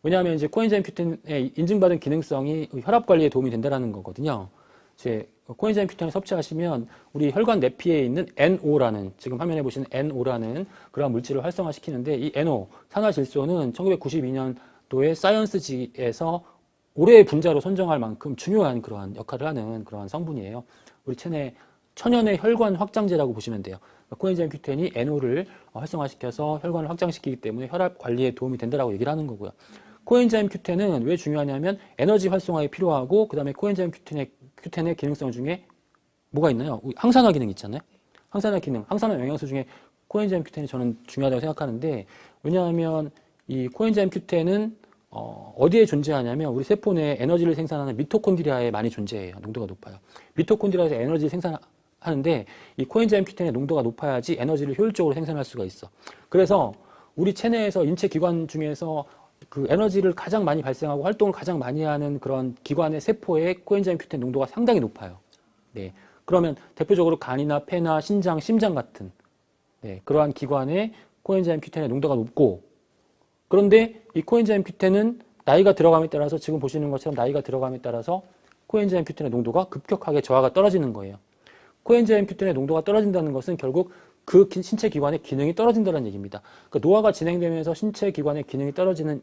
왜냐하면 이제 코엔자임 Q10의 인증받은 기능성이 혈압 관리에 도움이 된다는 거거든요. 이제 코엔자임 Q10을 섭취하시면 우리 혈관 내피에 있는 NO라는 지금 화면에 보시는 NO라는 그러한 물질을 활성화시키는데 이 NO 산화질소는 1992년도에 사이언스지에서 올해의 분자로 선정할 만큼 중요한 그러한 역할을 하는 그러한 성분이에요. 우리 체내 천연의 혈관 확장제라고 보시면 돼요. 코엔자임 Q10이 NO를 활성화시켜서 혈관을 확장시키기 때문에 혈압 관리에 도움이 된다라고 얘기를 하는 거고요. 코엔자임 Q10은 왜 중요하냐면 에너지 활성화에 필요하고 그 다음에 코엔자임 Q10의 기능성 중에 뭐가 있나요? 항산화 기능 있잖아요. 항산화 기능, 항산화 영양소 중에 코엔자임 Q10이 저는 중요하다고 생각하는데 왜냐하면 이 코엔자임 Q10은 어디에 존재하냐면 우리 세포 내에 에너지를 생산하는 미토콘드리아에 많이 존재해요. 농도가 높아요. 미토콘드리아에서 에너지를 생산하는데 이 코엔자임 Q10의 농도가 높아야지 에너지를 효율적으로 생산할 수가 있어. 그래서 우리 체내에서 인체 기관 중에서 그 에너지를 가장 많이 발생하고 활동을 가장 많이 하는 그런 기관의 세포의 코엔자임 Q10 농도가 상당히 높아요. 네. 그러면 대표적으로 간이나 폐나 신장, 심장 같은 그러한 기관의 코엔자임 Q10의 농도가 높고 그런데 이 코엔자임 Q10은 나이가 들어감에 따라서 지금 보시는 것처럼 나이가 들어감에 따라서 코엔자임 Q10의 농도가 급격하게 저하가 떨어지는 거예요. 코엔자임 Q10의 농도가 떨어진다는 것은 결국 그 신체 기관의 기능이 떨어진다는 얘기입니다. 그러니까 노화가 진행되면서 신체 기관의 기능이 떨어지는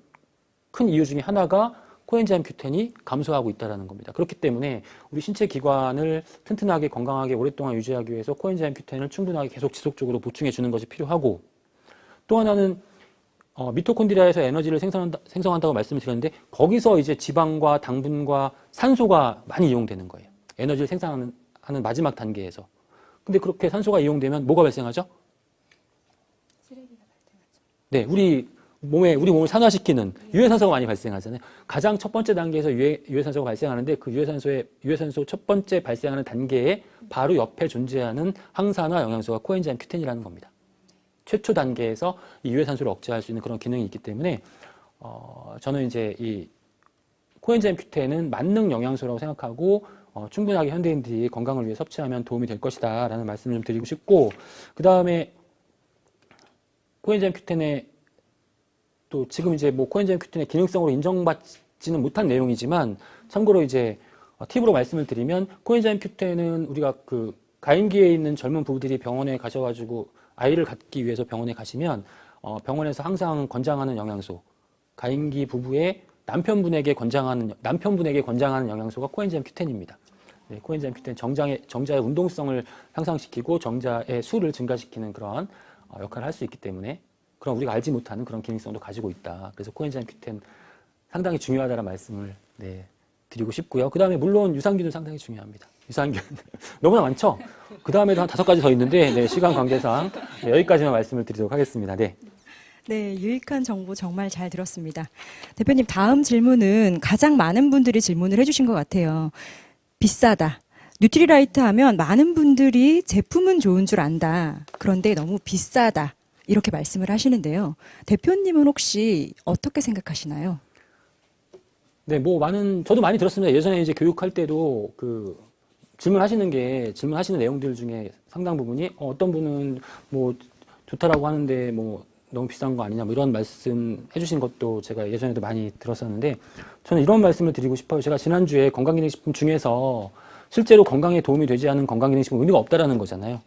큰 이유 중에 하나가 코엔자임 Q10이 감소하고 있다는 겁니다. 그렇기 때문에 우리 신체 기관을 튼튼하게 건강하게 오랫동안 유지하기 위해서 코엔자임 Q10을 충분하게 계속 지속적으로 보충해 주는 것이 필요하고 또 하나는 미토콘드리아에서 에너지를 생성한다고 말씀을 드렸는데 거기서 이제 지방과 당분과 산소가 많이 이용되는 거예요. 에너지를 생산하는 마지막 단계에서. 근데 그렇게 산소가 이용되면 뭐가 발생하죠? 쓰레기가 발생하죠. 네, 우리 몸을 산화시키는 유해산소가 많이 발생하잖아요. 가장 첫 번째 단계에서 유해산소가 발생하는데 그 유해산소 첫 번째 발생하는 단계에 바로 옆에 존재하는 항산화 영양소가 코엔자임 Q10이라는 겁니다. 최초 단계에서 이 유해산소를 억제할 수 있는 그런 기능이 있기 때문에 저는 이제 이 코엔자임 Q10은 만능 영양소라고 생각하고 충분하게 현대인들이 건강을 위해 섭취하면 도움이 될 것이다 라는 말씀을 좀 드리고 싶고 그 다음에 코엔자임 Q10의 또 지금 이제 코엔자임 Q10의 기능성으로 인정받지는 못한 내용이지만 참고로 이제 팁으로 말씀을 드리면 코엔자임 Q10은 우리가 그 가임기에 있는 젊은 부부들이 병원에 가셔가지고 아이를 갖기 위해서 병원에 가시면 병원에서 항상 권장하는 영양소 가임기 부부의 남편분에게 권장하는 영양소가 코엔자임 Q10입니다. 네, 코엔자임 Q10 정자의 운동성을 향상시키고 정자의 수를 증가시키는 그런 역할을 할 수 있기 때문에 그럼 우리가 알지 못하는 그런 기능성도 가지고 있다. 그래서 코엔자임 Q10 상당히 중요하다는 말씀을 드리고 싶고요. 그 다음에 물론 유산균은 상당히 중요합니다. 유산균 너무나 많죠? 그 다음에도 한 5가지 더 있는데 시간 관계상 여기까지만 말씀을 드리도록 하겠습니다. 네. 네, 유익한 정보 정말 잘 들었습니다. 대표님, 다음 질문은 가장 많은 분들이 질문을 해주신 것 같아요. 비싸다. 뉴트리라이트 하면 많은 분들이 제품은 좋은 줄 안다. 그런데 너무 비싸다. 이렇게 말씀을 하시는데요. 대표님은 혹시 어떻게 생각하시나요? 네, 뭐 저도 많이 들었습니다. 예전에 이제 교육할 때도 질문하시는 내용들 중에 상당 부분이 어떤 분은 뭐 좋다라고 하는데 뭐 너무 비싼 거 아니냐 뭐 이런 말씀 해주신 것도 제가 예전에도 많이 들었었는데 저는 이런 말씀을 드리고 싶어요. 제가 지난주에 건강기능식품 중에서 실제로 건강에 도움이 되지 않은 건강기능식품은 의미가 없다라는 거잖아요.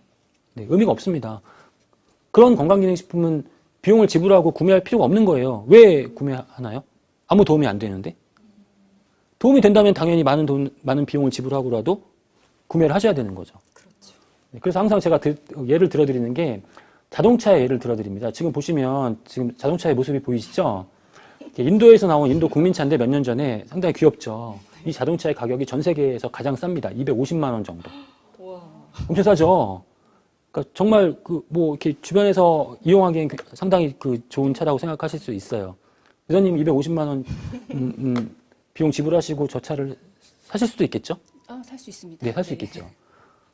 네, 의미가 없습니다. 그런 건강기능식품은 비용을 지불하고 구매할 필요가 없는 거예요. 왜 구매하나요? 아무 도움이 안 되는데? 도움이 된다면 당연히 많은 비용을 지불하고라도 구매를 하셔야 되는 거죠. 그렇죠. 네, 그래서 항상 제가 예를 들어드리는 게 자동차의 예를 들어드립니다. 지금 보시면 지금 자동차의 모습이 보이시죠? 인도에서 나온 인도 국민차인데 몇 년 전에 상당히 귀엽죠. 이 자동차의 가격이 전 세계에서 가장 쌉니다. 250만 원 정도. 엄청 싸죠. 그러니까 정말 뭐 이렇게 주변에서 이용하기엔 상당히 좋은 차라고 생각하실 수 있어요. 회장님 250만 원 비용 지불하시고 저 차를 사실 수도 있겠죠? 살 수 있습니다. 네, 살 수 있겠죠.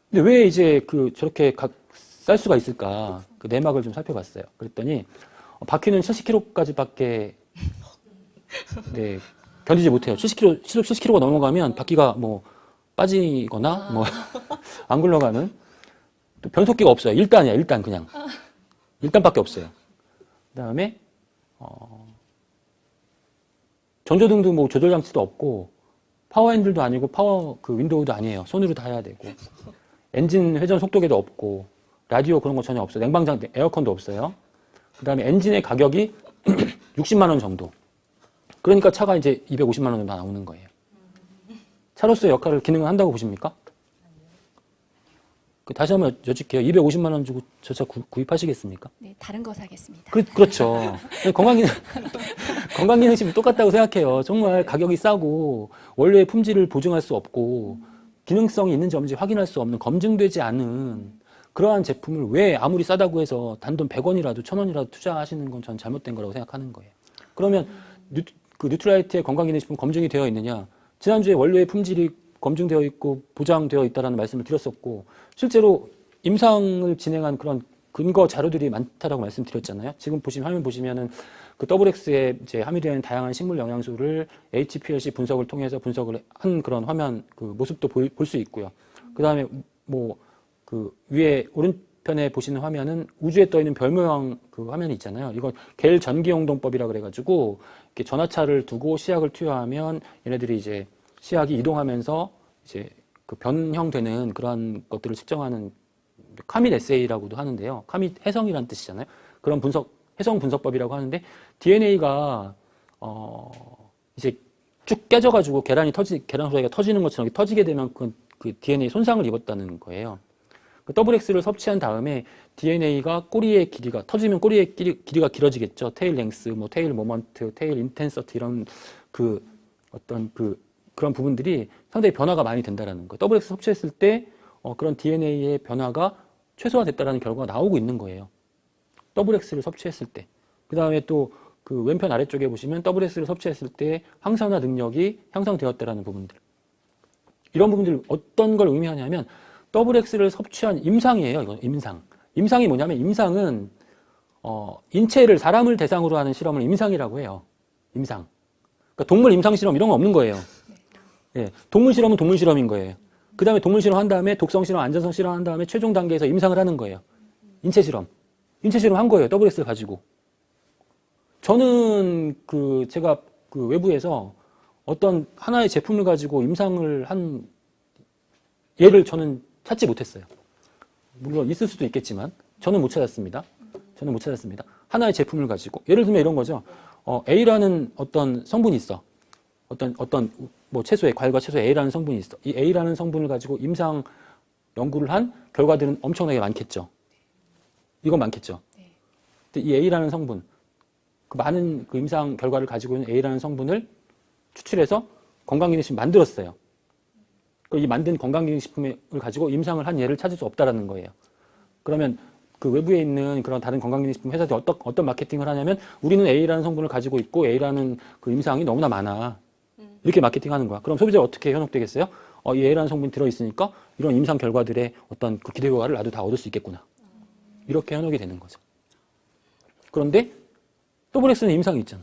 근데 왜 이제 저렇게 쌀 수가 있을까? 그 내막을 좀 살펴봤어요. 그랬더니 바퀴는 70km까지밖에 네, 견디지 못해요. 70km, 시속 70km가 넘어가면 바퀴가 뭐 빠지거나 뭐 안 굴러가는 또 변속기가 없어요. 1단이야, 1단 그냥. 1단밖에 없어요. 그다음에 전조등도 뭐 조절 장치도 없고 파워 핸들도 아니고 파워 윈도우도 아니에요. 손으로 다 해야 되고 엔진 회전 속도계도 없고 라디오 그런 거 전혀 없어요. 냉방장 에어컨도 없어요. 그다음에 엔진의 가격이 60만 원 정도. 그러니까 차가 이제 250만 원 정도 나오는 거예요. 차로서의 역할을 기능을 한다고 보십니까? 다시 한번 여쭐게요. 250만 원 주고 저 차 구입하시겠습니까? 네, 다른 거 사겠습니다. 그렇죠. 건강기능식품 똑같다고 생각해요. 정말 가격이 싸고 원래의 품질을 보증할 수 없고 기능성이 있는지 없는지 확인할 수 없는 검증되지 않은 그러한 제품을 왜 아무리 싸다고 해서 단돈 100원이라도 1000원이라도 투자하시는 건 전 잘못된 거라고 생각하는 거예요. 그러면 뉴트라이트의 건강기능식품 검증이 되어 있느냐? 지난주에 원료의 품질이 검증되어 있고 보장되어 있다는 말씀을 드렸었고 실제로 임상을 진행한 그런 근거 자료들이 많다라고 말씀드렸잖아요. 지금 화면 보시면은 WX에 이제 함유되어 있는 다양한 식물 영양소를 HPLC 분석을 통해서 분석을 한 그런 화면 모습도 볼 수 있고요. 그 다음에 위에 오른편에 보시는 화면은 우주에 떠 있는 별 모양 화면이 있잖아요. 이건 겔 전기용동법이라 그래가지고 이렇게 전하차를 두고 시약을 투여하면 얘네들이 이제 시약이 이동하면서 이제 변형되는 그런 것들을 측정하는 카밋 에세이라고도 하는데요. 카밋 해성이라는 뜻이잖아요. 그런 해성 분석법이라고 하는데 DNA가 이제 쭉 깨져가지고 계란 후라이가 터지는 것처럼 터지게 되면 그 DNA 손상을 입었다는 거예요. WX를 섭취한 다음에 DNA가 꼬리의 길이가 터지면 꼬리의 길이가 길어지겠죠. 테일 랭스, 뭐 테일 모먼트, 테일 인텐서티 이런 그런 부분들이 상당히 변화가 많이 된다라는 거예요. WX 섭취했을 때 그런 DNA의 변화가 최소화됐다라는 결과가 나오고 있는 거예요. WX를 섭취했을 때. 그 다음에 또 왼편 아래쪽에 보시면 WX를 섭취했을 때 항산화 능력이 향상되었다라는 부분들. 이런 부분들 어떤 걸 의미하냐면 WX를 섭취한 임상이에요. 이건 임상. 임상이 뭐냐면 임상은 인체를 사람을 대상으로 하는 실험을 임상이라고 해요. 임상. 그러니까 동물 임상 실험 이런 건 없는 거예요. 예, 동물 실험은 동물 실험인 거예요. 그 다음에 동물 실험 한 다음에 독성 실험, 안전성 실험 한 다음에 최종 단계에서 임상을 하는 거예요. 인체 실험. 인체 실험 한 거예요. WX를 가지고. 저는 제가 외부에서 어떤 하나의 제품을 가지고 임상을 한 예를 저는 찾지 못했어요. 물론 있을 수도 있겠지만 저는 못 찾았습니다. 하나의 제품을 가지고 예를 들면 이런 거죠. A라는 어떤 성분이 있어. 어떤 뭐 채소에 과일과 채소에 A라는 성분이 있어. 이 A라는 성분을 가지고 임상 연구를 한 결과들은 엄청나게 많겠죠. 이건 많겠죠. 근데 이 A라는 성분, 많은 임상 결과를 가지고 있는 A라는 성분을 추출해서 건강기능식품 만들었어요. 이 만든 건강기능식품을 가지고 임상을 한 예를 찾을 수 없다라는 거예요. 그러면 그 외부에 있는 그런 다른 건강기능식품 회사들이 어떤 마케팅을 하냐면 우리는 A라는 성분을 가지고 있고 A라는 그 임상이 너무나 많아. 이렇게 마케팅하는 거야. 그럼 소비자가 어떻게 현혹되겠어요? 이 A라는 성분이 들어있으니까 이런 임상 결과들의 어떤 그 기대 효과를 나도 다 얻을 수 있겠구나. 이렇게 현혹이 되는 거죠. 그런데 또브렉스는 임상이 있잖아.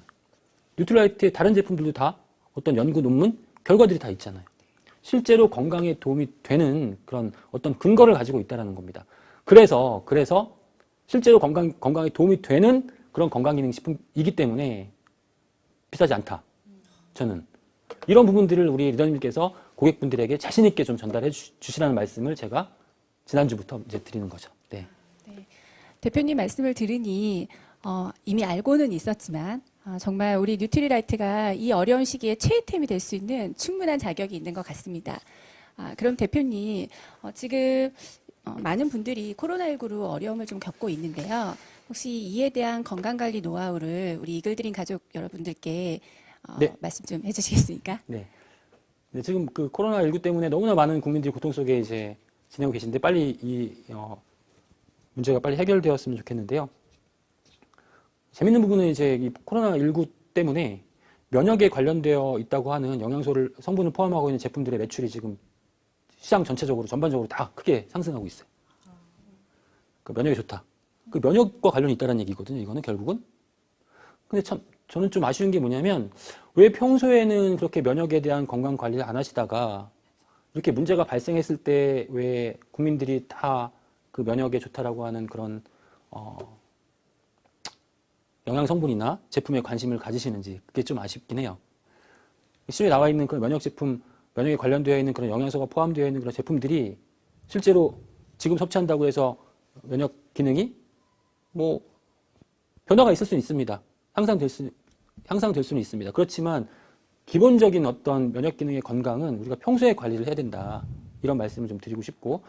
뉴트리라이트의 다른 제품들도 다 어떤 연구 논문 결과들이 다 있잖아요. 실제로 건강에 도움이 되는 그런 어떤 근거를 가지고 있다는 겁니다. 그래서 실제로 건강에 도움이 되는 그런 건강기능식품이기 때문에 비싸지 않다. 저는 이런 부분들을 우리 리더님께서 고객분들에게 자신 있게 좀 전달해 주시라는 말씀을 제가 지난주부터 이제 드리는 거죠. 네. 대표님 말씀을 들으니 이미 알고는 있었지만 정말 우리 뉴트리라이트가 이 어려운 시기에 최애템이 될 수 있는 충분한 자격이 있는 것 같습니다. 그럼 대표님 지금 많은 분들이 코로나19로 어려움을 좀 겪고 있는데요. 혹시 이에 대한 건강관리 노하우를 우리 이글드림 가족 여러분들께 네. 말씀 좀 해주시겠습니까? 네. 네, 지금 그 코로나19 때문에 너무나 많은 국민들이 고통 속에 이제 지내고 계신데 빨리 이 문제가 빨리 해결되었으면 좋겠는데요. 재밌는 부분은 이제 이 코로나19 때문에 면역에 관련되어 있다고 하는 성분을 포함하고 있는 제품들의 매출이 지금 시장 전체적으로 전반적으로 다 크게 상승하고 있어요. 그 면역에 좋다. 그 면역과 관련이 있다는 얘기거든요. 이거는 결국은. 근데 참 저는 좀 아쉬운 게 뭐냐면 왜 평소에는 그렇게 면역에 대한 건강 관리를 안 하시다가 이렇게 문제가 발생했을 때 왜 국민들이 다 그 면역에 좋다라고 하는 그런 영양 성분이나 제품에 관심을 가지시는지 그게 좀 아쉽긴 해요. 시중에 나와 있는 그런 면역 제품, 면역에 관련되어 있는 그런 영양소가 포함되어 있는 그런 제품들이 실제로 지금 섭취한다고 해서 면역 기능이 뭐 변화가 있을 수는 있습니다. 향상될 수는 있습니다. 그렇지만 기본적인 어떤 면역 기능의 건강은 우리가 평소에 관리를 해야 된다. 이런 말씀을 좀 드리고 싶고,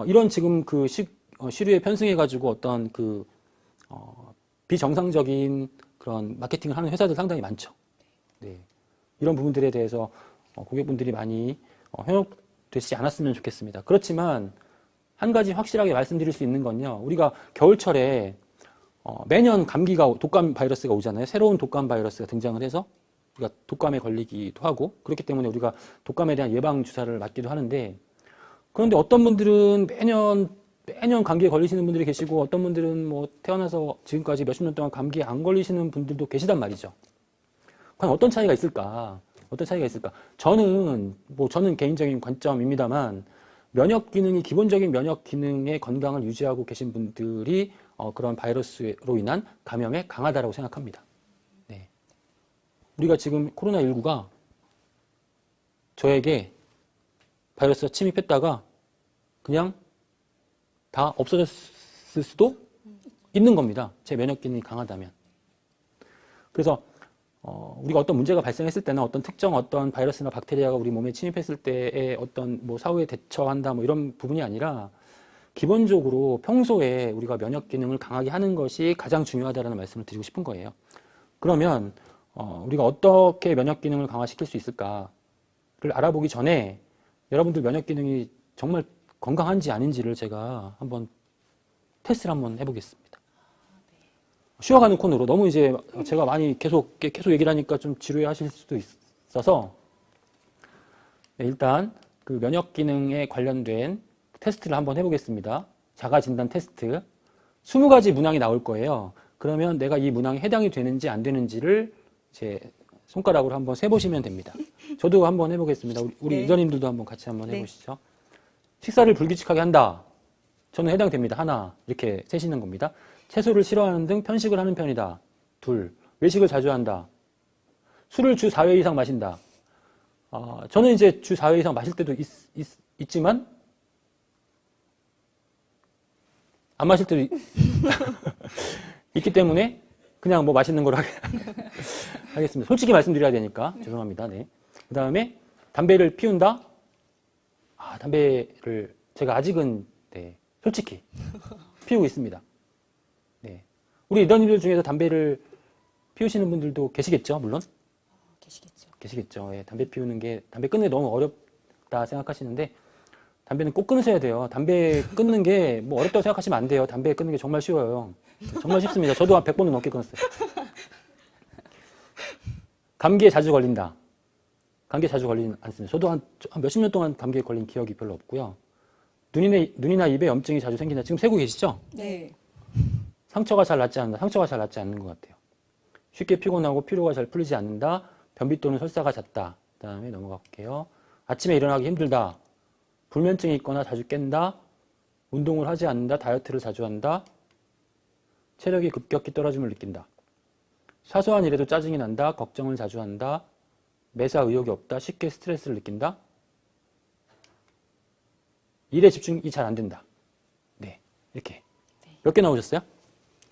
이런 지금 그 시류에 편승해가지고 어떤 그 비정상적인 그런 마케팅을 하는 회사들 상당히 많죠. 네. 이런 부분들에 대해서 고객분들이 많이 현혹되지 않았으면 좋겠습니다. 그렇지만 한 가지 확실하게 말씀드릴 수 있는 건요. 우리가 겨울철에 매년 독감 바이러스가 오잖아요. 새로운 독감 바이러스가 등장을 해서 우리가 독감에 걸리기도 하고 그렇기 때문에 우리가 독감에 대한 예방 주사를 맞기도 하는데 그런데 어떤 분들은 매년 감기에 걸리시는 분들이 계시고 어떤 분들은 뭐 태어나서 지금까지 몇십 년 동안 감기에 안 걸리시는 분들도 계시단 말이죠. 과연 어떤 차이가 있을까? 저는 개인적인 관점입니다만 기본적인 면역 기능의 건강을 유지하고 계신 분들이 그런 바이러스로 인한 감염에 강하다라고 생각합니다. 네. 우리가 지금 코로나19가 저에게 바이러스가 침입했다가 그냥 다 없어졌을 수도 있는 겁니다. 제 면역 기능이 강하다면. 그래서 우리가 어떤 문제가 발생했을 때나 어떤 특정 어떤 바이러스나 박테리아가 우리 몸에 침입했을 때의 어떤 뭐 사후에 대처한다 뭐 이런 부분이 아니라 기본적으로 평소에 우리가 면역 기능을 강하게 하는 것이 가장 중요하다는 말씀을 드리고 싶은 거예요. 그러면 우리가 어떻게 면역 기능을 강화시킬 수 있을까를 알아보기 전에 여러분들 면역 기능이 정말 건강한지 아닌지를 제가 한번 테스트를 한번 해보겠습니다. 쉬어가는 코너로 너무 이제 제가 많이 계속 얘기를 하니까 좀 지루해 하실 수도 있어서 네, 일단 그 면역 기능에 관련된 테스트를 한번 해보겠습니다. 자가 진단 테스트. 20가지 문항이 나올 거예요. 그러면 내가 이 문항에 해당이 되는지 안 되는지를 제 손가락으로 한번 세보시면 됩니다. 저도 한번 해보겠습니다. 우리 네. 유저님들도 한번 같이 한번 네. 해보시죠. 식사를 불규칙하게 한다. 저는 해당됩니다. 하나. 이렇게 세시는 겁니다. 채소를 싫어하는 등 편식을 하는 편이다. 2. 외식을 자주 한다. 술을 주 4회 이상 마신다. 저는 이제 주 4회 이상 마실 때도 있지만 안 마실 때도 있기 때문에 그냥 뭐 맛있는 걸 하겠습니다. 솔직히 말씀드려야 되니까 죄송합니다. 네. 그 다음에 담배를 피운다. 담배를 제가 아직은 네, 솔직히 피우고 있습니다. 네. 우리 리더님들 중에서 담배를 피우시는 분들도 계시겠죠, 물론? 계시겠죠. 계시겠죠. 예, 담배 끊는 게 너무 어렵다 생각하시는데 담배는 꼭 끊으셔야 돼요. 담배 끊는 게 뭐 어렵다고 생각하시면 안 돼요. 담배 끊는 게 정말 쉬워요. 정말 쉽습니다. 저도 한 100번은 넘게 끊었어요. 감기에 자주 걸린다. 감기에 자주 걸리진 않습니다. 저도 한 몇십 년 동안 감기에 걸린 기억이 별로 없고요. 눈이나 입에 염증이 자주 생긴다. 지금 세고 계시죠? 네. 상처가 잘 낫지 않는다. 상처가 잘 낫지 않는 것 같아요. 쉽게 피곤하고 피로가 잘 풀리지 않는다. 변비 또는 설사가 잦다. 그 다음에 넘어가 볼게요. 아침에 일어나기 힘들다. 불면증이 있거나 자주 깬다. 운동을 하지 않는다. 다이어트를 자주 한다. 체력이 급격히 떨어짐을 느낀다. 사소한 일에도 짜증이 난다. 걱정을 자주 한다. 매사 의욕이 없다. 쉽게 스트레스를 느낀다. 일에 집중이 잘 안 된다. 네, 이렇게. 몇 개 나오셨어요?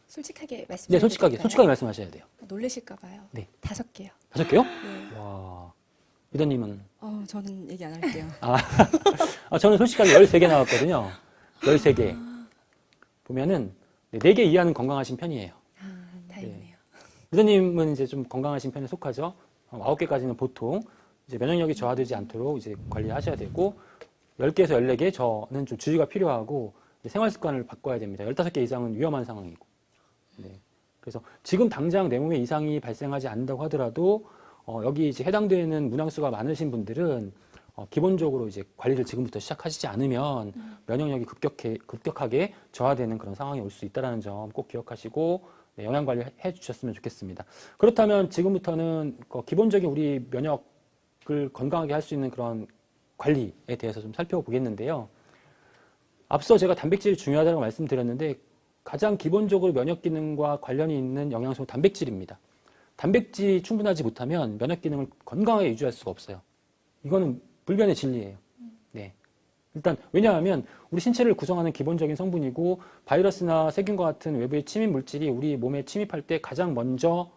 솔직하게 말씀해 네, 솔직하게 말씀하셔야 돼요. 놀라실까 봐요. 네. 5개요. 5개요? 네. 와, 리더님은? 저는 얘기 안 할게요. 저는 솔직하게 13개 나왔거든요. 13개. 보면은 4개 이하는 건강하신 편이에요. 다행이네요. 리더님은 이제 좀 건강하신 편에 속하죠. 9개까지는 보통 이제 면역력이 저하되지 않도록 이제 관리하셔야 되고 10개에서 14개 저는 좀 주의가 필요하고 생활 습관을 바꿔야 됩니다. 15개 이상은 위험한 상황이고. 네. 그래서 지금 당장 내 몸에 이상이 발생하지 않는다고 하더라도 여기 이제 해당되는 문항수가 많으신 분들은 기본적으로 이제 관리를 지금부터 시작하시지 않으면 면역력이 급격하게 저하되는 그런 상황이 올 수 있다는 점 꼭 기억하시고 네, 영양 관리 해 주셨으면 좋겠습니다. 그렇다면 지금부터는 기본적인 우리 면역을 건강하게 할 수 있는 그런 관리에 대해서 좀 살펴보겠는데요. 앞서 제가 단백질이 중요하다고 말씀드렸는데 가장 기본적으로 면역 기능과 관련이 있는 영양소는 단백질입니다. 단백질이 충분하지 못하면 면역 기능을 건강하게 유지할 수가 없어요. 이거는 불변의 진리예요. 네. 일단 왜냐하면 우리 신체를 구성하는 기본적인 성분이고 바이러스나 세균과 같은 외부의 침입 물질이 우리 몸에 침입할 때 가장 먼저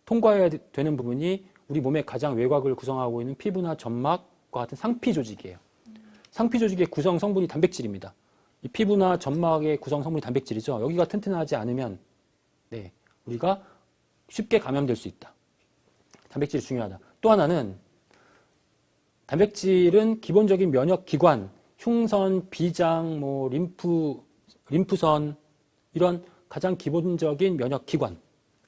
통과해야 되는 부분이 우리 몸의 가장 외곽을 구성하고 있는 피부나 점막과 같은 상피 조직이에요. 상피 조직의 구성 성분이 단백질입니다. 이 피부나 점막의 구성 성분이 단백질이죠. 여기가 튼튼하지 않으면 네, 우리가 쉽게 감염될 수 있다. 단백질이 중요하다. 또 하나는 단백질은 기본적인 면역 기관, 흉선, 비장, 림프선 이런 가장 기본적인 면역 기관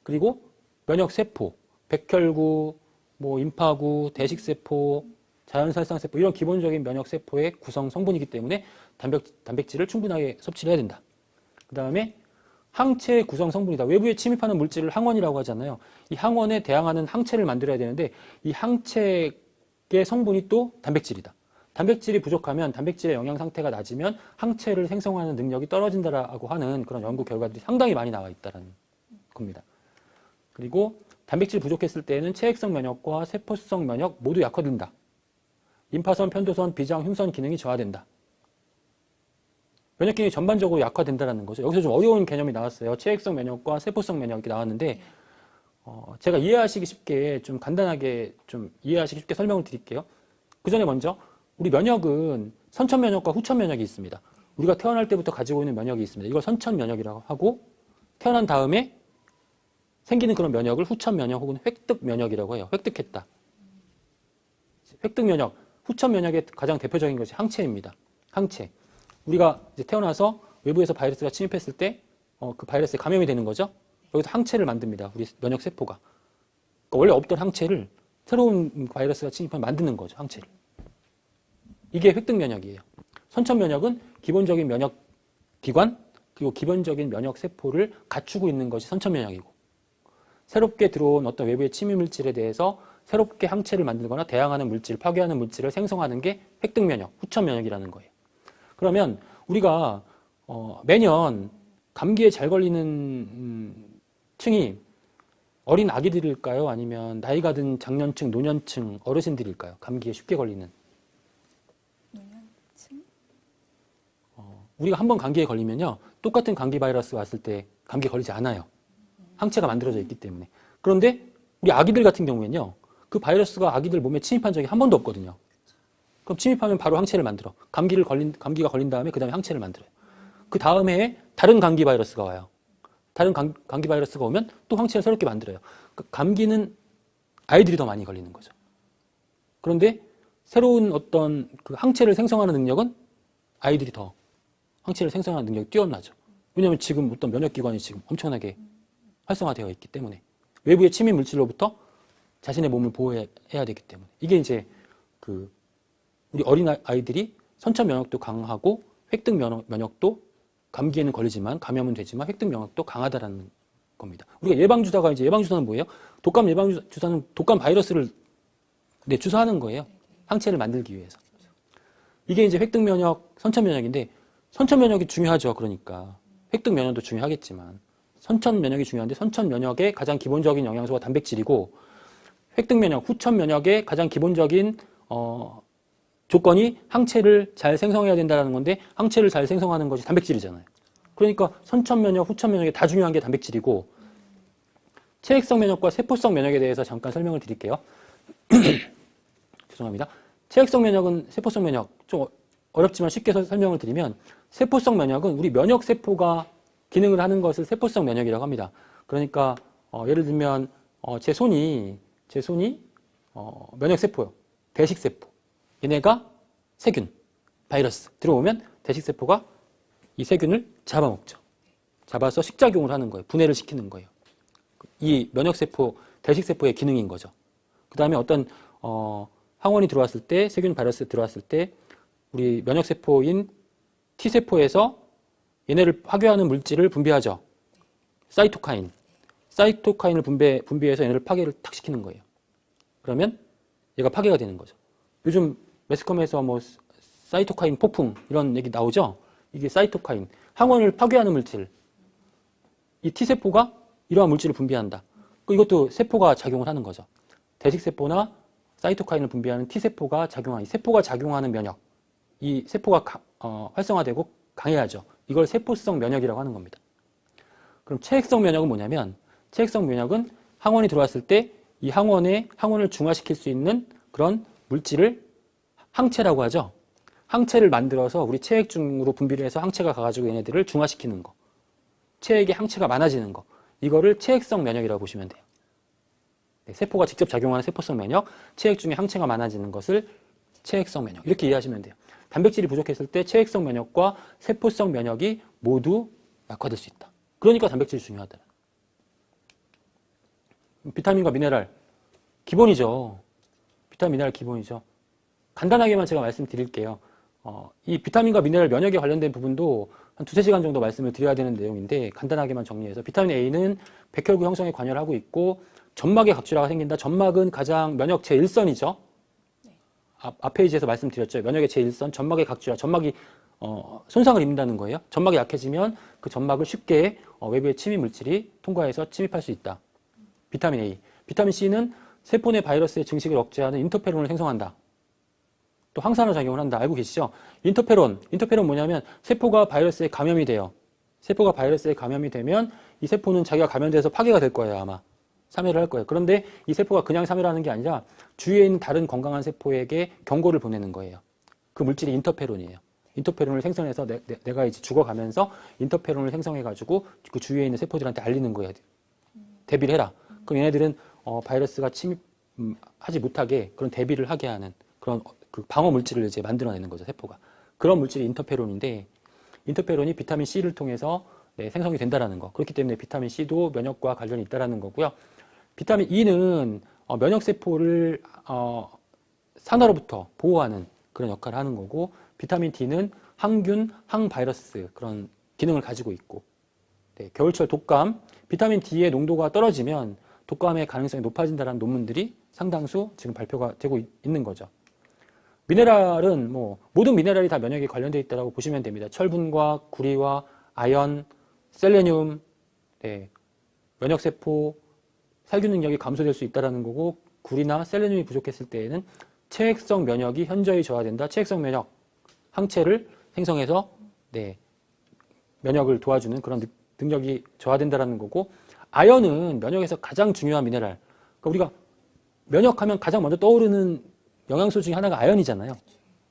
그리고 면역 세포, 백혈구, 임파구, 대식세포, 자연살상세포 이런 기본적인 면역 세포의 구성 성분이기 때문에 단백질을 충분하게 섭취를 해야 된다. 그 다음에 항체의 구성 성분이다. 외부에 침입하는 물질을 항원이라고 하잖아요. 이 항원에 대항하는 항체를 만들어야 되는데 이 항체의 성분이 또 단백질이다. 단백질이 부족하면 단백질의 영양 상태가 낮으면 항체를 생성하는 능력이 떨어진다라고 하는 그런 연구 결과들이 상당히 많이 나와 있다는 겁니다. 그리고 단백질 부족했을 때에는 체액성 면역과 세포성 면역 모두 약화된다. 림파선, 편도선, 비장, 흉선 기능이 저하된다. 면역 기능이 전반적으로 약화된다는 거죠. 여기서 좀 어려운 개념이 나왔어요. 체액성 면역과 세포성 면역이 나왔는데 제가 이해하시기 쉽게 좀 간단하게 좀 이해하시기 쉽게 설명을 드릴게요. 그 전에 먼저 우리 면역은 선천 면역과 후천 면역이 있습니다. 우리가 태어날 때부터 가지고 있는 면역이 있습니다. 이걸 선천 면역이라고 하고 태어난 다음에 생기는 그런 면역을 후천 면역 혹은 획득 면역이라고 해요. 획득했다. 획득 면역, 후천 면역의 가장 대표적인 것이 항체입니다. 항체. 우리가 이제 태어나서 외부에서 바이러스가 침입했을 때 그 바이러스에 감염이 되는 거죠. 여기서 항체를 만듭니다. 우리 면역 세포가. 그러니까 원래 없던 항체를 새로운 바이러스가 침입하면 만드는 거죠. 항체를. 이게 획득 면역이에요. 선천 면역은 기본적인 면역 기관 그리고 기본적인 면역 세포를 갖추고 있는 것이 선천 면역이고 새롭게 들어온 어떤 외부의 침입 물질에 대해서 새롭게 항체를 만들거나 대항하는 물질, 파괴하는 물질을 생성하는 게 획득 면역, 후천 면역이라는 거예요. 그러면 우리가 매년 감기에 잘 걸리는 층이 어린 아기들일까요? 아니면 나이가 든 장년층, 노년층, 어르신들일까요? 감기에 쉽게 걸리는. 노년층? 우리가 한번 감기에 걸리면요. 똑같은 감기 바이러스가 왔을 때 감기에 걸리지 않아요. 항체가 만들어져 있기 때문에. 그런데 우리 아기들 같은 경우에는요. 그 바이러스가 아기들 몸에 침입한 적이 한 번도 없거든요. 그럼 침입하면 바로 항체를 만들어. 감기가 걸린 다음에 그 다음에 항체를 만들어요. 그 다음에 다른 감기 바이러스가 와요. 다른 감기 바이러스가 오면 또 항체를 새롭게 만들어요. 감기는 아이들이 더 많이 걸리는 거죠. 그런데 새로운 어떤 그 항체를 생성하는 능력은 아이들이 더 항체를 생성하는 능력이 뛰어나죠. 왜냐하면 지금 어떤 면역기관이 지금 엄청나게 활성화되어 있기 때문에 외부의 침입 물질로부터 자신의 몸을 보호해야 되기 때문에 이게 이제 우리 어린 아이들이 선천 면역도 강하고 획득 면역도 감기에는 걸리지만 감염은 되지만 획득 면역도 강하다라는 겁니다. 우리가 예방주사가 이제 예방주사는 뭐예요? 독감 예방주사는 독감 바이러스를 주사하는 거예요. 항체를 만들기 위해서. 이게 이제 획득 면역, 선천 면역인데 선천 면역이 중요하죠. 그러니까 획득 면역도 중요하겠지만 선천 면역이 중요한데 선천 면역의 가장 기본적인 영양소가 단백질이고 획득 면역, 후천 면역의 가장 기본적인 조건이 항체를 잘 생성해야 된다는 건데 항체를 잘 생성하는 것이 단백질이잖아요. 그러니까 선천 면역, 후천 면역에 다 중요한 게 단백질이고 체액성 면역과 세포성 면역에 대해서 잠깐 설명을 드릴게요. 죄송합니다. 체액성 면역은 세포성 면역, 좀 어렵지만 쉽게 설명을 드리면 세포성 면역은 우리 면역세포가 기능을 하는 것을 세포성 면역이라고 합니다. 그러니까 예를 들면 제 손이 면역세포요. 대식세포. 얘네가 세균, 바이러스 들어오면 대식세포가 이 세균을 잡아먹죠. 잡아서 식작용을 하는 거예요. 분해를 시키는 거예요. 이 면역세포, 대식세포의 기능인 거죠. 그 다음에 어떤 항원이 들어왔을 때, 세균, 바이러스 들어왔을 때 우리 면역세포인 T세포에서 얘네를 파괴하는 물질을 분비하죠. 사이토카인. 사이토카인을 분비해서 얘네를 파괴를 탁 시키는 거예요. 그러면 얘가 파괴가 되는 거죠. 요즘 매스컴에서 뭐 사이토카인 폭풍 이런 얘기 나오죠? 이게 사이토카인. 항원을 파괴하는 물질. 이 T세포가 이러한 물질을 분비한다. 이것도 세포가 작용을 하는 거죠. 대식세포나 사이토카인을 분비하는 T세포가 작용하는, 세포가 작용하는 면역. 이 세포가 활성화되고 강해야죠. 이걸 세포성 면역이라고 하는 겁니다. 그럼 체액성 면역은 뭐냐면 체액성 면역은 항원이 들어왔을 때 이 항원을 중화시킬 수 있는 그런 물질을 항체라고 하죠. 항체를 만들어서 우리 체액중으로 분비를 해서 항체가 가가지고 얘네들을 중화시키는 거. 체액에 항체가 많아지는 거. 이거를 체액성 면역이라고 보시면 돼요. 네, 세포가 직접 작용하는 세포성 면역, 체액 중에 항체가 많아지는 것을 체액성 면역. 이렇게 이해하시면 돼요. 단백질이 부족했을 때 체액성 면역과 세포성 면역이 모두 약화될 수 있다. 그러니까 단백질이 중요하다. 비타민과 미네랄 기본이죠. 비타민, 미네랄 기본이죠. 간단하게만 제가 말씀드릴게요. 이 비타민과 미네랄 면역에 관련된 부분도 한 2-3시간 정도 말씀을 드려야 되는 내용인데 간단하게만 정리해서 비타민 A는 백혈구 형성에 관여를 하고 있고 점막에 각질화가 생긴다. 점막은 가장 면역 제1선이죠. 앞 페이지에서 말씀드렸죠. 면역의 제1선, 점막의 각질화. 점막이 손상을 입는다는 거예요. 점막이 약해지면 그 점막을 쉽게 외부의 침입 물질이 통과해서 침입할 수 있다. 비타민 A. 비타민 C는 세포 내 바이러스의 증식을 억제하는 인터페론을 생성한다. 또 항산화 작용을 한다. 알고 계시죠? 인터페론 뭐냐면 세포가 바이러스에 감염이 돼요. 세포가 바이러스에 감염이 되면 이 세포는 자기가 감염돼서 파괴가 될 거예요. 아마. 사멸을 할 거예요. 그런데 이 세포가 그냥 사멸하는 게 아니라 주위에 있는 다른 건강한 세포에게 경고를 보내는 거예요. 그 물질이 인터페론이에요. 인터페론을 생성해서 내가 이제 죽어가면서 인터페론을 생성해가지고 그 주위에 있는 세포들한테 알리는 거예요. 대비를 해라. 그럼 얘네들은 바이러스가 침입하지 못하게 그런 대비를 하게 하는 그런 그 방어 물질을 이제 만들어내는 거죠. 세포가. 그런 물질이 인터페론인데 인터페론이 비타민 C를 통해서 생성이 된다라는 거. 그렇기 때문에 비타민 C도 면역과 관련이 있다라는 거고요. 비타민 E는 면역세포를 산화로부터 보호하는 그런 역할을 하는 거고 비타민 D는 항균, 항바이러스 그런 기능을 가지고 있고 겨울철 독감, 비타민 D의 농도가 떨어지면 독감의 가능성이 높아진다는 논문들이 상당수 지금 발표가 되고 있는 거죠. 미네랄은 모든 미네랄이 다 면역에 관련되어 있다고 보시면 됩니다. 철분과 구리와 아연, 셀레늄, 면역세포, 살균 능력이 감소될 수 있다는 거고 구리나 셀레늄이 부족했을 때에는 체액성 면역이 현저히 저하된다. 체액성 면역, 항체를 생성해서 면역을 도와주는 그런 능력이 저하된다는 거고 아연은 면역에서 가장 중요한 미네랄. 그러니까 우리가 면역하면 가장 먼저 떠오르는 영양소 중에 하나가 아연이잖아요.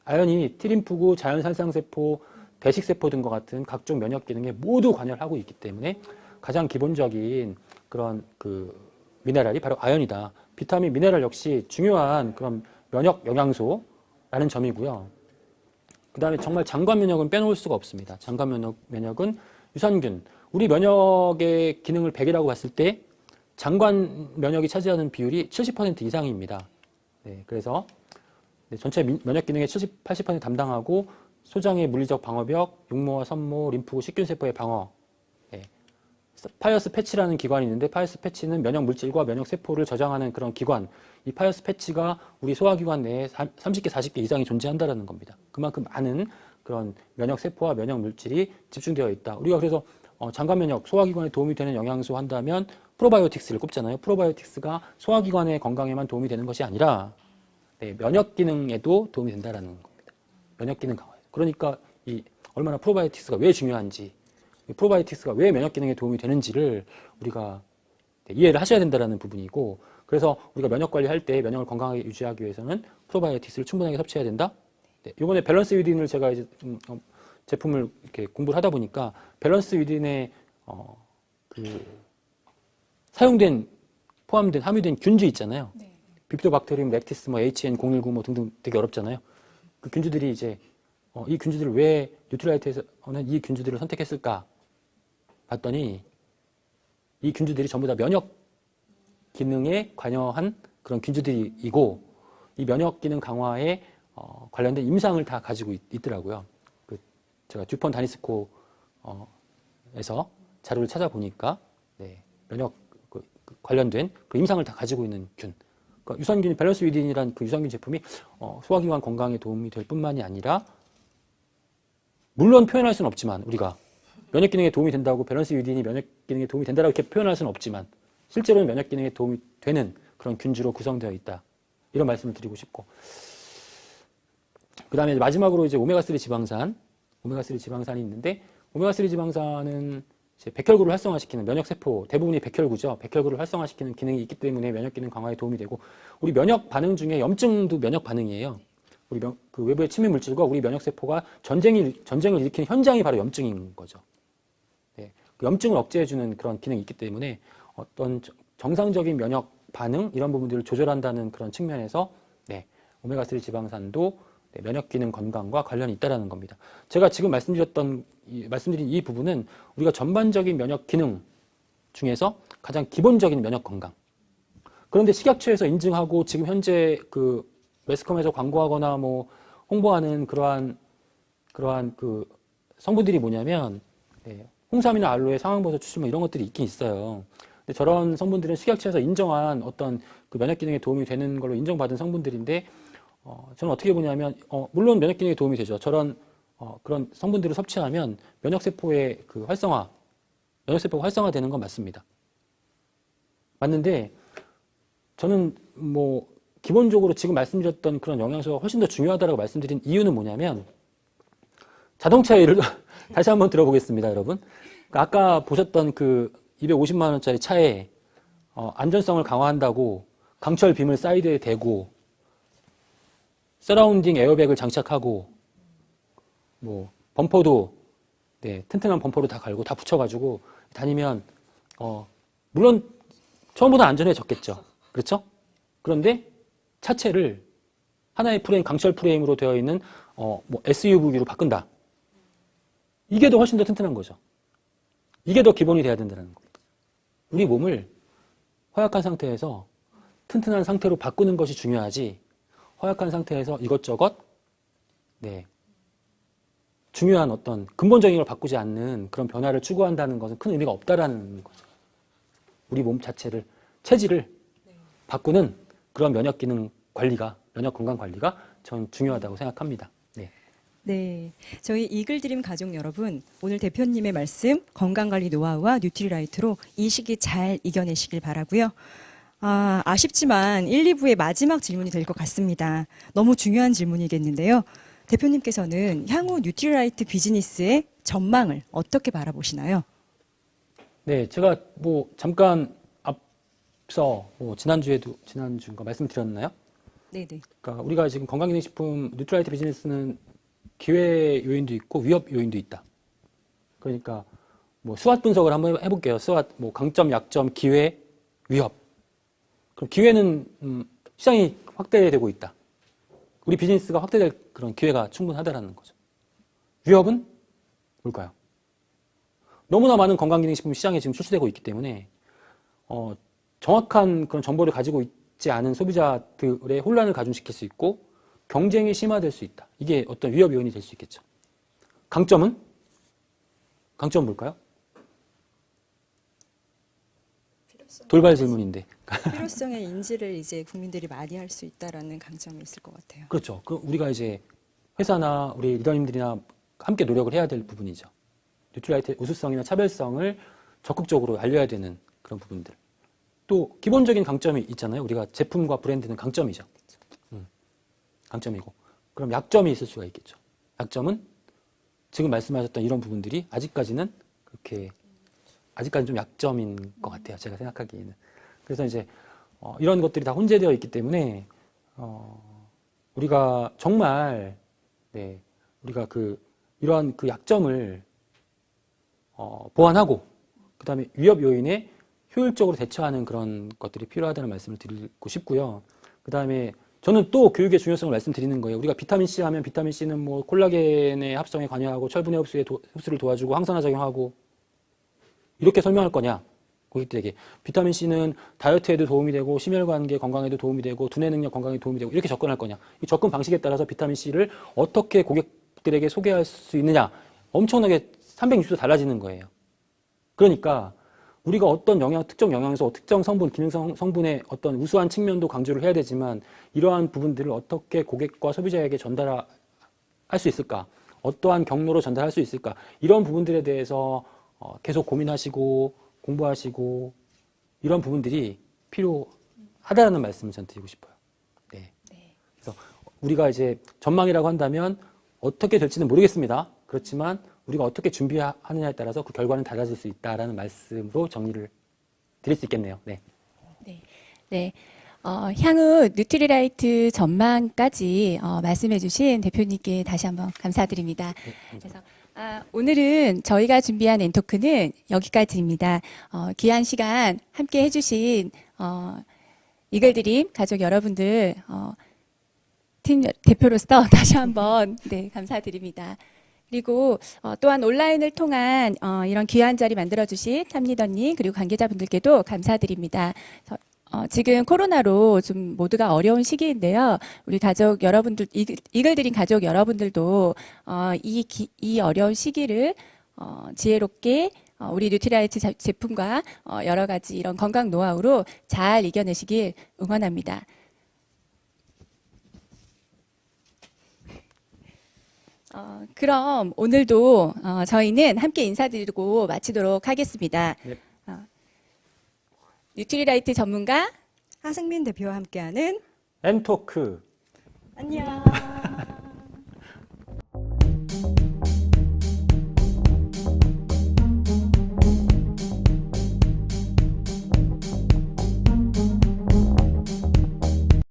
아연이 T림프구, 자연살상세포, 대식세포 등과 같은 각종 면역 기능에 모두 관여를 하고 있기 때문에 가장 기본적인 그런 그 미네랄이 바로 아연이다. 비타민, 미네랄 역시 중요한 그런 면역 영양소라는 점이고요. 그 다음에 정말 장관 면역은 빼놓을 수가 없습니다. 장관 면역은 유산균. 우리 면역의 기능을 100이라고 봤을 때 장관 면역이 차지하는 비율이 70% 이상입니다. 네, 그래서 전체 면역 기능의 70, 80% 담당하고 소장의 물리적 방어벽, 육모와 섬모, 림프, 식균세포의 방어. 네. 파이어스 패치라는 기관이 있는데 파이어스 패치는 면역 물질과 면역 세포를 저장하는 그런 기관. 이 파이어스 패치가 우리 소화기관 내에 30개, 40개 이상이 존재한다는 겁니다. 그만큼 많은 그런 면역 세포와 면역 물질이 집중되어 있다. 우리가 그래서 장관 면역, 소화기관에 도움이 되는 영양소 한다면 프로바이오틱스를 꼽잖아요. 프로바이오틱스가 소화기관의 건강에만 도움이 되는 것이 아니라 네, 면역 기능에도 도움이 된다는 겁니다. 면역 기능 강화. 그러니까 얼마나 프로바이오틱스가 왜 중요한지, 프로바이오틱스가 왜 면역 기능에 도움이 되는지를 우리가 이해를 하셔야 된다는 부분이고, 그래서 우리가 면역 관리할 때 면역을 건강하게 유지하기 위해서는 프로바이오틱스를 충분하게 섭취해야 된다. 네, 이번에 밸런스 위딘을 제가 이제 제품을 이렇게 공부를 하다 보니까 밸런스 위딘에 포함된 함유된 균주 있잖아요. 네. 비피도박테리움, 렉티스, HN019 등등 되게 어렵잖아요. 그 균주들이 이제 이 균주들을 왜 뉴트리라이트에서는 이 균주들을 선택했을까 봤더니 이 균주들이 전부 다 면역 기능에 관여한 그런 균주들이고 이 면역 기능 강화에 관련된 임상을 다 가지고 있더라고요. 제가 듀폰 다니스코에서 자료를 찾아보니까 네, 면역 관련된 그 임상을 다 가지고 있는 균. 그러니까 유산균 밸런스 위딘이라는 그 유산균 제품이 소화기관 건강에 도움이 될 뿐만이 아니라 물론 표현할 수는 없지만 우리가 면역 기능에 도움이 된다고 밸런스 위딘이 면역 기능에 도움이 된다고 이렇게 표현할 수는 없지만 실제로는 면역 기능에 도움이 되는 그런 균주로 구성되어 있다. 이런 말씀을 드리고 싶고 그 다음에 마지막으로 이제 오메가3 지방산이 있는데 오메가3 지방산은 이제 백혈구를 활성화시키는 면역세포, 대부분이 백혈구죠. 백혈구를 활성화시키는 기능이 있기 때문에 면역 기능 강화에 도움이 되고 우리 면역 반응 중에 염증도 면역 반응이에요. 우리 그 외부의 침해 물질과 우리 면역세포가 전쟁을 일으키는 현장이 바로 염증인 거죠. 네, 그 염증을 억제해주는 그런 기능이 있기 때문에 어떤 정상적인 면역 반응 이런 부분들을 조절한다는 그런 측면에서 네, 오메가3 지방산도 네, 면역 기능 건강과 관련이 있다는 겁니다. 제가 지금 말씀드린 이 부분은 우리가 전반적인 면역 기능 중에서 가장 기본적인 면역 건강. 그런데 식약처에서 인증하고 지금 현재 그 매스컴에서 광고하거나 뭐 홍보하는 그러한 그 성분들이 뭐냐면 네, 홍삼이나 알로에, 상황버섯, 추출 뭐 이런 것들이 있긴 있어요. 근데 저런 성분들은 식약처에서 인정한 어떤 그 면역 기능에 도움이 되는 걸로 인정받은 성분들인데 저는 어떻게 보냐면 물론 면역 기능에 도움이 되죠. 저런 그런 성분들을 섭취하면 면역세포의 그 면역세포가 활성화되는 건 맞습니다. 맞는데 저는 뭐 기본적으로 지금 말씀드렸던 그런 영양소가 훨씬 더 중요하다고 말씀드린 이유는 뭐냐면 자동차 예를 다시 한번 들어보겠습니다, 여러분. 그러니까 아까 보셨던 그 250만 원짜리 차에 안전성을 강화한다고 강철 빔을 사이드에 대고 서라운딩 에어백을 장착하고 뭐 범퍼도 네, 튼튼한 범퍼로 다 갈고 다 붙여가지고 다니면 물론 처음보다 안전해졌겠죠. 그렇죠? 그런데 차체를 하나의 프레임, 강철 프레임으로 되어 있는 뭐 SUV로 바꾼다. 이게 더 훨씬 더 튼튼한 거죠. 이게 더 기본이 돼야 된다는 겁니다. 우리 몸을 허약한 상태에서 튼튼한 상태로 바꾸는 것이 중요하지. 허약한 상태에서 이것저것 네, 중요한 어떤 근본적인 걸 바꾸지 않는 그런 변화를 추구한다는 것은 큰 의미가 없다라는 거죠. 우리 몸 자체를 체질을 바꾸는 그런 면역 기능 관리가 면역 건강 관리가 전 중요하다고 생각합니다. 네. 네, 저희 이글드림 가족 여러분, 오늘 대표님의 말씀 건강관리 노하우와 뉴트리라이트로 이 시기 잘 이겨내시길 바라고요. 아쉽지만 1, 2부의 마지막 질문이 될 것 같습니다. 너무 중요한 질문이겠는데요. 대표님께서는 향후 뉴트리라이트 비즈니스의 전망을 어떻게 바라보시나요? 네, 제가 뭐 잠깐 앞서 지난주인가 말씀드렸나요? 네네. 그러니까 우리가 지금 건강기능식품 뉴트리라이트 비즈니스는 기회 요인도 있고 위협 요인도 있다. 그러니까 뭐 스왓 분석을 한번 해볼게요. 스왓 뭐 강점, 약점, 기회, 위협. 그럼 기회는 시장이 확대되고 있다. 우리 비즈니스가 확대될 그런 기회가 충분하다라는 거죠. 위협은 뭘까요? 너무나 많은 건강기능식품 시장에 지금 출시되고 있기 때문에 정확한 그런 정보를 가지고 있지 않은 소비자들의 혼란을 가중시킬 수 있고 경쟁이 심화될 수 있다. 이게 어떤 위협 요인이 될 수 있겠죠. 강점은 뭘까요? 돌발 질문인데. 필요성의 인지를 이제 국민들이 많이 할 수 있다라는 강점이 있을 것 같아요. 그렇죠. 우리가 이제 회사나 우리 리더님들이나 함께 노력을 해야 될 부분이죠. 뉴트리라이트의 우수성이나 차별성을 적극적으로 알려야 되는 그런 부분들. 또 기본적인 강점이 있잖아요. 우리가 제품과 브랜드는 강점이죠. 강점이고. 그럼 약점이 있을 수가 있겠죠. 약점은 지금 말씀하셨던 이런 부분들이 아직까지는 좀 약점인 것 같아요. 제가 생각하기에는. 그래서 이제 이런 것들이 다 혼재되어 있기 때문에 우리가 정말 우리가 이러한 그 약점을 보완하고 그다음에 위협 요인에 효율적으로 대처하는 그런 것들이 필요하다는 말씀을 드리고 싶고요. 그다음에 저는 또 교육의 중요성을 말씀드리는 거예요. 우리가 비타민 C 하면 비타민 C는 뭐 콜라겐의 합성에 관여하고 철분의 흡수를 도와주고 항산화 작용하고 이렇게 설명할 거냐? 고객들에게 비타민 C는 다이어트에도 도움이 되고 심혈관계 건강에도 도움이 되고 두뇌 능력 건강에 도움이 되고 이렇게 접근할 거냐? 이 접근 방식에 따라서 비타민 C를 어떻게 고객들에게 소개할 수 있느냐? 엄청나게 360도 달라지는 거예요. 그러니까 우리가 어떤 특정 영양소, 특정 성분, 기능 성분의 어떤 우수한 측면도 강조를 해야 되지만 이러한 부분들을 어떻게 고객과 소비자에게 전달할 수 있을까? 어떠한 경로로 전달할 수 있을까? 이런 부분들에 대해서 계속 고민하시고 공부하시고 이런 부분들이 필요하다는 말씀을 전 드리고 싶어요. 네. 그래서 우리가 이제 전망이라고 한다면 어떻게 될지는 모르겠습니다. 그렇지만 우리가 어떻게 준비하느냐에 따라서 그 결과는 달라질 수 있다라는 말씀으로 정리를 드릴 수 있겠네요. 네. 네. 향후 뉴트리라이트 전망까지 말씀해주신 대표님께 다시 한번 감사드립니다. 그래서 오늘은 저희가 준비한 엔토크는 여기까지입니다. 귀한 시간 함께 해주신 이글드림 가족 여러분들 팀 대표로서 다시 한번 감사드립니다. 그리고 또한 온라인을 통한 이런 귀한 자리 만들어주신 탑리더님 그리고 관계자분들께도 감사드립니다. 지금 코로나로 좀 모두가 어려운 시기인데요. 우리 가족 여러분들, 이글드림 가족 여러분들도 이 어려운 시기를 지혜롭게 우리 뉴트리라이트 제품과 여러 가지 이런 건강 노하우로 잘 이겨내시길 응원합니다. 그럼 오늘도 저희는 함께 인사드리고 마치도록 하겠습니다. 네. 뉴트리라이트 전문가 하승민 대표와 함께하는 엔토크. 안녕.